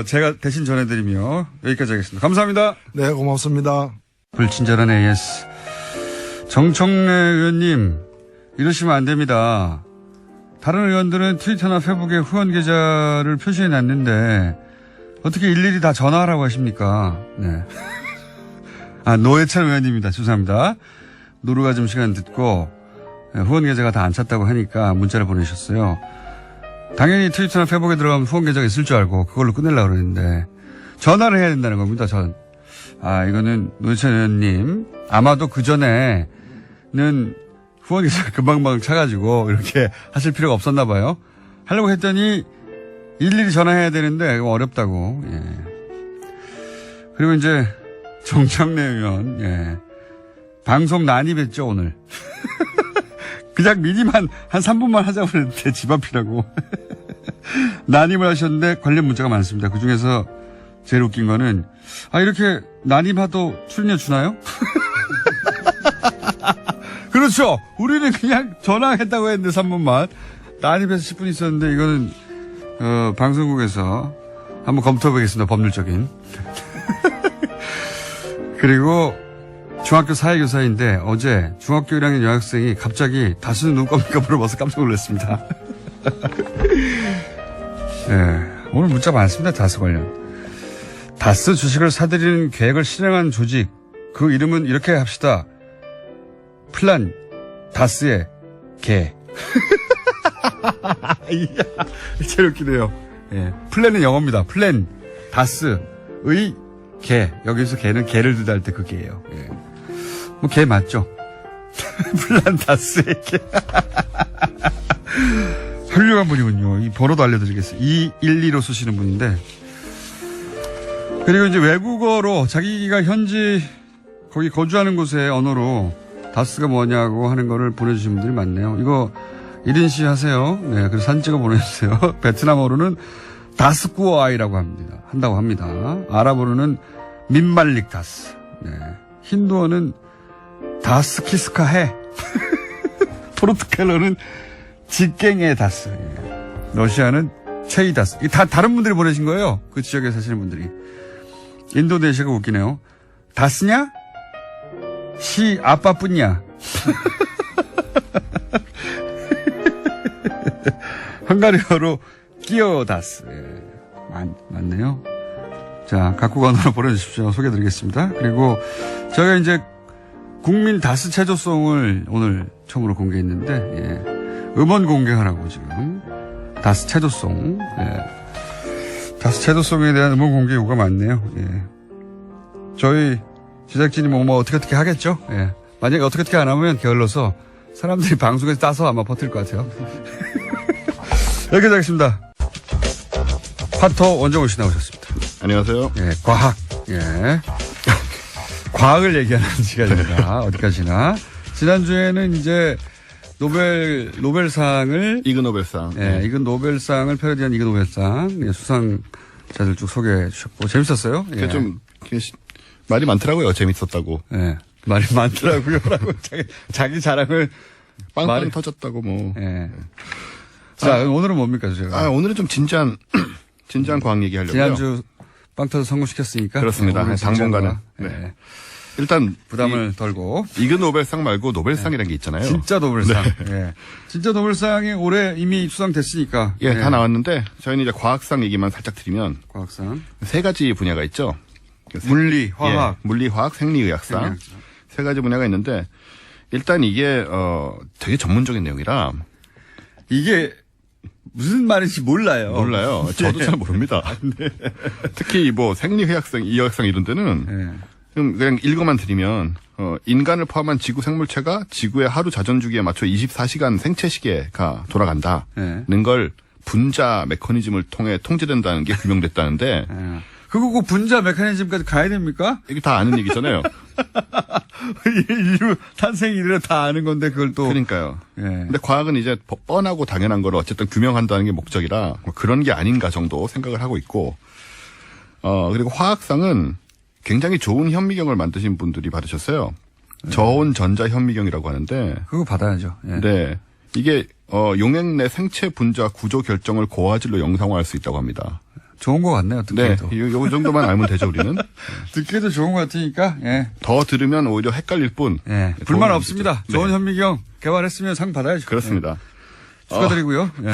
제가 대신 전해드리며 여기까지 하겠습니다. 감사합니다. 네, 고맙습니다. 불친절한 AS. 정청래 의원님, 이러시면 안 됩니다. 다른 의원들은 트위터나 페이북에 후원 계좌를 표시해 놨는데 어떻게 일일이 다 전화하라고 하십니까? 네. 노회찬 의원님입니다. 죄송합니다. 노루가즘 시간 듣고 후원 계좌가 다 안 찼다고 하니까 문자를 보내셨어요. 당연히 트위터나 페이북에 들어가면 후원 계좌가 있을 줄 알고 그걸로 끝내려고 그러는데 전화를 해야 된다는 겁니다. 이거는 노회찬 의원님 아마도 그전에는 후원 계좌가 금방금방 차가지고 이렇게 하실 필요가 없었나 봐요. 하려고 했더니 일일이 전화해야 되는데 어렵다고. 예. 그리고 이제 정청래 의원 방송 난입했죠 오늘. 그냥 미니만 한 3분만 하자고 그랬는데 집 앞이라고. 난입을 하셨는데 관련 문자가 많습니다. 그중에서 제일 웃긴 거는 이렇게 난입하도 출연료 주나요? 그렇죠. 우리는 그냥 전화했다고 했는데 3분만. 난입해서 10분 있었는데 이거는 방송국에서 한번 검토해보겠습니다. 법률적인. 그리고 중학교 사회교사인데 어제 중학교 1학년 여학생이 갑자기 다스는 누구 겁니까 물어봐서 깜짝 놀랐습니다. 네, 오늘 문자 많습니다. 다스 관련. 다스 주식을 사들이는 계획을 실행한 조직. 그 이름은 이렇게 합시다. 플란 다스의 개. 제일 웃기네요. 예. 플랜은 영어입니다. 플랜 다스의 개. 여기서 개는 개를 두다 할 때 그 개예요. 예. 뭐 개 맞죠? 플란 다스의 개. 훌륭한 분이군요. 이 번호도 알려드리겠어요. 2125 쓰시는 분인데. 그리고 이제 외국어로 자기가 현지 거기 거주하는 곳의 언어로 다스가 뭐냐고 하는 거를 보내주신 분들이 많네요. 이거 1인 시 하세요. 네, 그래서 사진 찍어 보내주세요. 베트남어로는 다스꾸어아이라고 한다고 합니다. 아랍어로는 민말릭 다스. 네. 힌두어는 다스키스카해. 포르투갈어는 직갱에 다스. 예. 러시아는 체이다스. 이 다 다른 분들이 보내신 거예요. 그 지역에 사시는 분들이. 인도네시아가 웃기네요. 다스냐? 시 아빠뿐이야. 헝가리어로 끼어다스. 예. 맞네요. 자, 각국 언어로 보내주십시오. 소개해드리겠습니다. 그리고 저희가 이제 국민 다스 체조송을 오늘 처음으로 공개했는데, 예. 음원 공개하라고 지금 다스 체조송. 예. 다스 체조송에 대한 음원 공개 요구가 많네요. 예. 저희 제작진이 뭐 어떻게 하겠죠? 예. 만약에 어떻게 안 하면 게을러서 사람들이 방송에서 따서 아마 버틸 것 같아요. 여기까지 하겠습니다. 파토 원정우 씨 나오셨습니다. 안녕하세요. 예, 과학. 예. 과학을 얘기하는 시간입니다. 어디까지나. 지난주에는 이제 노벨상을. 이그노벨상. 예, 이그 노벨상을 패러디한 이그 노벨상. 예, 수상자들 쭉 소개해 주셨고. 재밌었어요? 예. 좀, 말이 많더라고요. 재밌었다고. 예. 말이 많더라고요. 라고 자기 자랑을. 빵빵 터졌다고 뭐. 예. 자, 오늘은 뭡니까, 제가? 오늘은 좀 진지한 과학 얘기 하려고요. 지난주 빵 터서 성공시켰으니까. 그렇습니다. 네, 당분간은. 네. 네. 일단 부담을 덜고. 이그 노벨상 말고 노벨상이라는 게 있잖아요. 진짜 노벨상. 네. 예. 진짜 노벨상이 올해 이미 수상됐으니까. 예, 다 나왔는데 저희는 이제 과학상 얘기만 살짝 드리면 과학상. 3가지 분야가 있죠. 물리, 화학. 예, 물리, 화학, 생리의학상. 3가지 분야가 있는데 일단 이게 되게 전문적인 내용이라 이게 무슨 말인지 몰라요. 몰라요. 저도 잘 모릅니다. 네. 특히 뭐 생리의학상, 이의학상 이런 데는 그냥 읽어만 드리면 인간을 포함한 지구 생물체가 지구의 하루 자전 주기에 맞춰 24시간 생체 시계가 돌아간다는 걸 분자 메커니즘을 통해 통제된다는 게 규명됐다는데 그거 그 분자 메커니즘까지 가야 됩니까? 이게 다 아는 얘기잖아요. 인류 탄생 이래 다 아는 건데 그걸 또. 그러니까요. 예. 근데 과학은 이제 뻔하고 당연한 걸 어쨌든 규명한다는 게 목적이라 뭐 그런 게 아닌가 정도 생각을 하고 있고 그리고 화학상은 굉장히 좋은 현미경을 만드신 분들이 받으셨어요. 저온 전자 현미경이라고 하는데 그거 받아야죠. 예. 네. 이게 용액 내 생체 분자 구조 결정을 고화질로 영상화할 수 있다고 합니다. 좋은 것 같네요. 듣기에도. 네. 요 정도만 알면 되죠, 우리는. 듣기에도 좋은 것 같으니까. 예. 더 들으면 오히려 헷갈릴 뿐. 예. 불만 없습니다. 네. 좋은 현미경 개발했으면 상 받아야죠. 그렇습니다. 예. 축하드리고요. 예.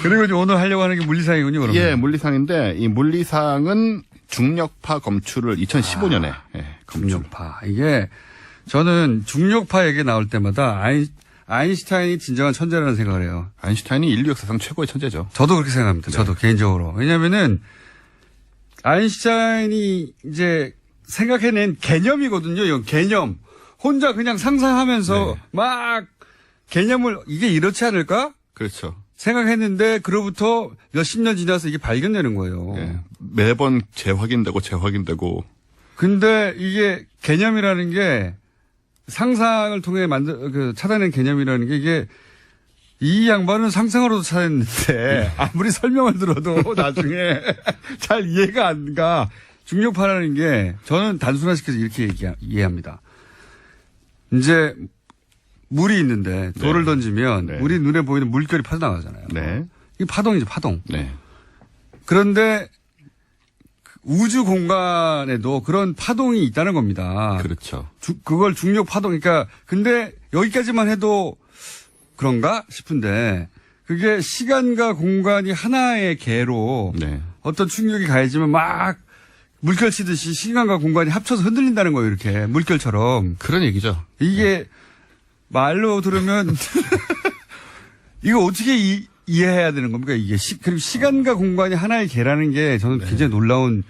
그리고 이제 오늘 하려고 하는 게 물리상이군요, 그러면. 예, 물리상인데 이 물리상은 중력파 검출을 2015년에 중력파. 이게 저는 중력파 얘기 나올 때마다 아인슈타인이 진정한 천재라는 생각을 해요. 아인슈타인이 인류 역사상 최고의 천재죠. 저도 그렇게 생각합니다. 네. 저도 개인적으로. 왜냐면은 아인슈타인이 이제 생각해낸 개념이거든요. 이건 개념. 혼자 그냥 상상하면서 막 개념을 이게 이렇지 않을까? 그렇죠. 생각했는데 그로부터 몇십 년 지나서 이게 발견되는 거예요. 네. 매번 재확인되고. 근데 이게 개념이라는 게 상상을 통해 찾아낸 개념이라는 게 이게 이 양반은 상상으로도 찾았는데 아무리 설명을 들어도 나중에 잘 이해가 안 가. 중력파라는 게 저는 단순화시켜서 이렇게 이해합니다. 이제 물이 있는데 돌을 던지면 우리 눈에 보이는 물결이 퍼져나가잖아요. 네. 이게 파동이죠, 파동. 네. 그런데 우주 공간에도 그런 파동이 있다는 겁니다. 그렇죠. 그걸 중력 파동, 그러니까, 근데 여기까지만 해도 그런가 싶은데, 그게 시간과 공간이 하나의 개로 네. 어떤 충격이 가해지면 막 물결 치듯이 시간과 공간이 합쳐서 흔들린다는 거예요, 이렇게. 물결처럼. 그런 얘기죠. 이게 말로 들으면 이거 어떻게 이해해야 되는 겁니까? 이게 그리고 시간과 공간이 하나의 개라는 게 저는 굉장히 놀라운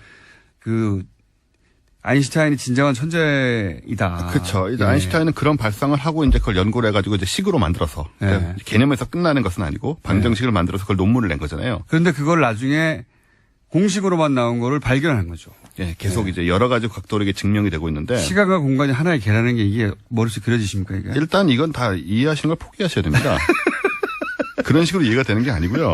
아인슈타인이 진정한 천재이다. 그렇죠. 이제 아인슈타인은 그런 발상을 하고 이제 그걸 연구를 해가지고 이제 식으로 만들어서 그러니까 개념에서 끝나는 것은 아니고 방정식을 만들어서 그걸 논문을 낸 거잖아요. 그런데 그걸 나중에 공식으로만 나온 거를 발견한 거죠. 예, 계속 이제 여러 가지 각도로 이게 증명이 되고 있는데 시간과 공간이 하나의 개라는 게 이게 머릿속에 그려지십니까? 이게? 일단 이건 다 이해하시는 걸 포기하셔야 됩니다. 그런 식으로 이해가 되는 게 아니고요.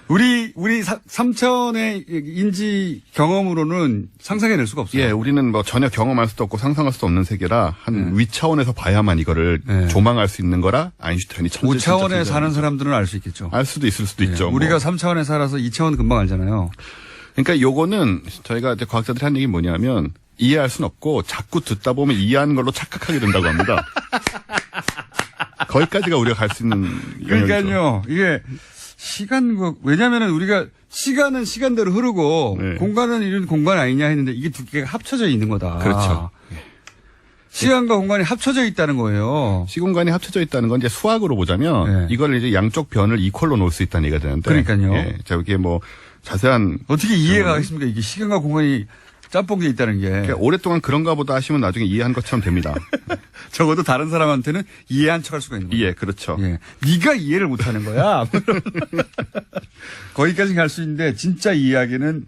우리 3차원의 인지 경험으로는 상상해낼 수가 없어요. 예, 우리는 뭐 전혀 경험할 수도 없고 상상할 수도 없는 세계라 한 위차원에서 봐야만 이거를 조망할 수 있는 거라 아인슈타인이 천재. 5차원에 사는 사람들은 알 수 있겠죠. 알 수도 있을 수도 있죠. 우리가 3차원에 살아서 2차원 금방 알잖아요. 그러니까 요거는 저희가 이제 과학자들이 한 얘기 뭐냐면 이해할 수는 없고 자꾸 듣다 보면 이해하는 걸로 착각하게 된다고 합니다. 거기까지가 우리가 갈 수 있는 그러니까요. 이게 왜냐면은 우리가 시간은 시간대로 흐르고 공간은 이런 공간 아니냐 했는데 이게 두 개가 합쳐져 있는 거다. 그렇죠. 시간과 공간이 합쳐져 있다는 거예요. 시공간이 합쳐져 있다는 건 이제 수학으로 보자면 이걸 이제 양쪽 변을 이퀄로 놓을 수 있다는 얘기가 되는데. 그러니까요. 예, 자, 이게 뭐 자세한 어떻게 이해가 가겠습니까? 이게 시간과 공간이 짬뽕돼 있다는 게. 그러니까 오랫동안 그런가 보다 하시면 나중에 이해한 것처럼 됩니다. 적어도 다른 사람한테는 이해한 척할 수가 있는 거예요. 예, 그렇죠. 예. 네가 이해를 못하는 거야. 거기까지 갈 수 있는데 진짜 이해하기는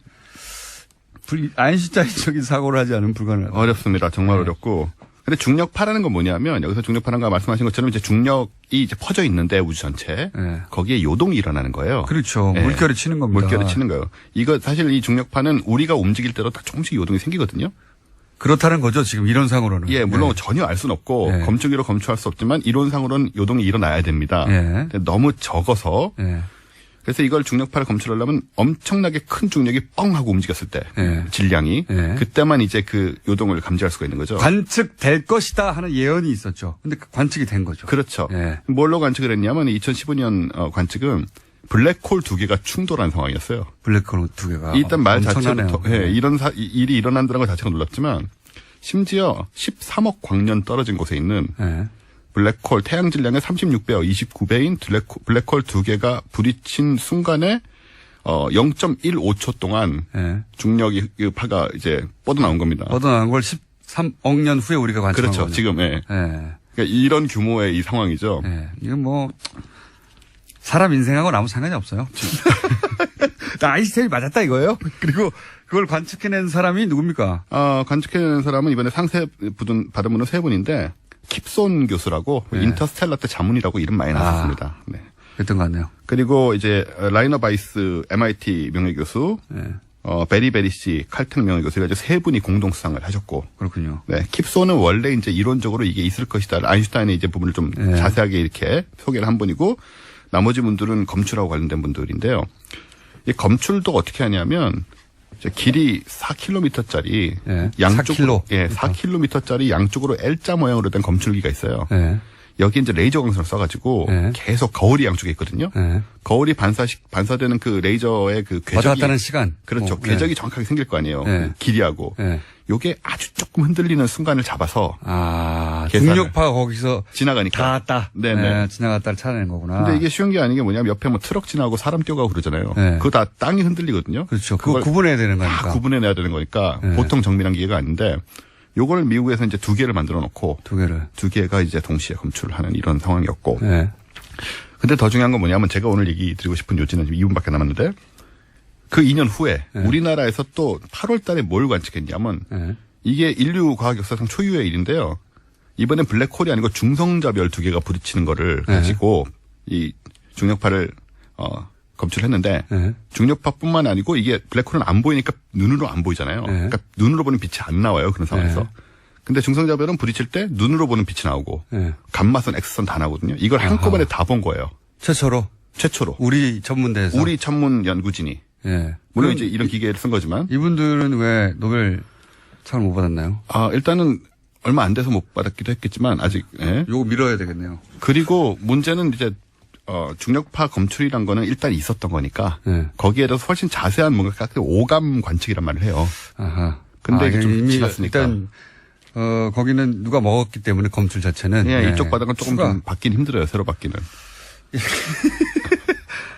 아인슈타인적인 사고를 하지 않으면 불가능하다. 어렵습니다. 정말 어렵고. 근데 중력파라는 건 뭐냐면 여기서 중력파라는 거 말씀하신 것처럼 이제 중력이 이제 퍼져 있는데 우주 전체 거기에 요동이 일어나는 거예요. 그렇죠. 물결이 치는 겁니다. 물결이 치는 거예요. 이거 사실 이 중력파는 우리가 움직일 때로 다 조금씩 요동이 생기거든요. 그렇다는 거죠. 지금 이론상으로는. 예, 물론 전혀 알 수는 없고 검증기로 검출할 수 없지만 이론상으로는 요동이 일어나야 됩니다. 근데 너무 적어서 그래서 이걸 중력파를 검출하려면 엄청나게 큰 중력이 뻥 하고 움직였을 때 질량이 그때만 이제 그 요동을 감지할 수가 있는 거죠. 관측될 것이다 하는 예언이 있었죠. 근데 관측이 된 거죠. 그렇죠. 뭘로 관측을 했냐면 2015년 관측은 블랙홀 두 개가 충돌한 상황이었어요. 블랙홀 두 개가. 일단 말 자체부터 이런 일이 일어난다는 것 자체가 놀랍지만 심지어 13억 광년 떨어진 곳에 있는 블랙홀 태양 질량의 36배와 29배인 블랙홀 두 개가 부딪힌 순간에 0.15초 동안 중력이 파가 이제 뻗어나온 겁니다. 뻗어나온 걸 13억 년 후에 우리가 관측한 그렇죠. 거죠. 지금 그러니까 이런 규모의 이 상황이죠. 이건 뭐 사람 인생하고는 아무 상관이 없어요. 나 아인슈타인이 맞았다 이거예요. 그리고 그걸 관측해낸 사람이 누굽니까? 관측해낸 사람은 이번에 상세 받은 분은 세 분인데 킵손 교수라고 인터스텔라 때 자문이라고 이름 많이 나왔습니다. 네. 그랬던 것 같네요. 그리고 이제 라이너 바이스 MIT 명예교수, 베리 베리시 칼텍 명예교수 이렇게 세 분이 공동 수상을 하셨고. 그렇군요. 네, 킵손은 원래 이제 이론적으로 이게 있을 것이다. 아인슈타인의 이제 부분을 좀 자세하게 이렇게 소개를 한 분이고 나머지 분들은 검출하고 관련된 분들인데요. 이 검출도 어떻게 하냐면 길이 4km짜리 양쪽으로 4km짜리 양쪽으로 L자 모양으로 된 검출기가 있어요. 여기 이제 레이저 광선을 써가지고 계속 거울이 양쪽에 있거든요. 거울이 반사되는 그 레이저의 그 궤적이 왔다는 시간. 그렇죠. 궤적이 정확하게 생길 거 아니에요. 길이하고. 요게 아주 조금 흔들리는 순간을 잡아서 중력파가 거기서 지나가니까 닿았다. 네네. 지나갔다를 찾아낸 거구나. 근데 이게 쉬운 게 아닌 게 뭐냐면 옆에 뭐 트럭 지나고 사람 뛰어가고 그러잖아요. 그거 다 땅이 흔들리거든요. 그렇죠. 그걸 구분해야 되는 거니까. 다 구분해내야 되는 거니까 보통 정밀한 기계가 아닌데 요걸 미국에서 이제 두 개를 만들어 놓고 두 개가 이제 동시에 검출을 하는 이런 상황이었고. 근데 더 중요한 건 뭐냐면 제가 오늘 얘기 드리고 싶은 요지는 지금 2분밖에 남았는데 그 2년 후에 우리나라에서 또 8월 달에 뭘 관측했냐면 이게 인류 과학 역사상 초유의 일인데요. 이번엔 블랙홀이 아니고 중성자별 두 개가 부딪히는 거를 가지고 이 중력파를 검출했는데 중력파뿐만 아니고 이게 블랙홀은 안 보이니까 눈으로 안 보이잖아요. 그러니까 눈으로 보는 빛이 안 나와요. 그런 상황에서. 근데 중성자별은 부딪힐 때 눈으로 보는 빛이 나오고 감마선, X선 다 나오거든요. 이걸 한꺼번에 다 본 거예요. 최초로. 최초로. 우리 전문대에서. 우리 전문 연구진이. 예. 물론 이제 이런 기계를 쓴 거지만. 이분들은 왜 노벨상을 못 받았나요? 일단은 얼마 안 돼서 못 받았기도 했겠지만 아직. 예. 요거 밀어야 되겠네요. 그리고 문제는 이제 중력파 검출이란 거는 일단 있었던 거니까 거기에 대해서 훨씬 자세한 뭔가 오감 관측이란 말을 해요. 아하. 근데 이게 좀 이미 지났으니까. 일단 거기는 누가 먹었기 때문에 검출 자체는 예, 이쪽 바닥은 조금 좀 받기는 힘들어요. 새로 받기는.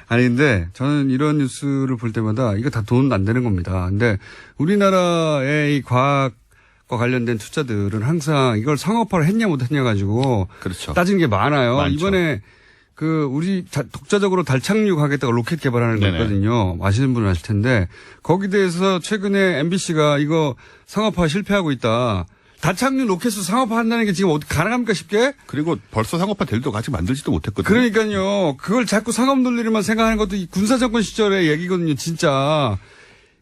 아니 근데 저는 이런 뉴스를 볼 때마다 이거 다 돈 안 되는 겁니다. 근데 우리나라의 이 과학과 관련된 투자들은 항상 이걸 상업화를 했냐 못했냐 가지고 그렇죠. 따지는 게 많아요. 많죠. 이번에 우리 독자적으로 달 착륙하겠다고 로켓 개발하는 거 있거든요. 아시는 분은 아실 텐데 거기에 대해서 최근에 MBC가 이거 상업화 실패하고 있다. 달 착륙 로켓을 상업화 한다는 게 지금 어떻게 가능합니까 쉽게? 그리고 벌써 상업화 될 때도 아직 만들지도 못했거든요. 그러니까요. 그걸 자꾸 상업 논리로만 생각하는 것도 이 군사정권 시절의 얘기거든요. 진짜.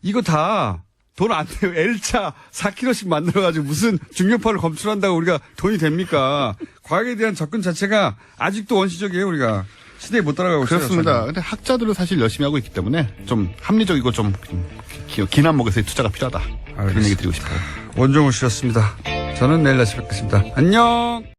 이거 다 돈 안 돼요. L차 4kg씩 만들어가지고 무슨 중력파를 검출한다고 우리가 돈이 됩니까? 과학에 대한 접근 자체가 아직도 원시적이에요. 우리가. 시대에 못 따라가고 있어요. 그렇습니다. 근데 학자들은 사실 열심히 하고 있기 때문에 좀 합리적이고 좀 긴 안목에서의 투자가 필요하다. 그런 얘기 드리고 싶어요. 원종우 씨였습니다. 저는 내일 다시 뵙겠습니다. 안녕!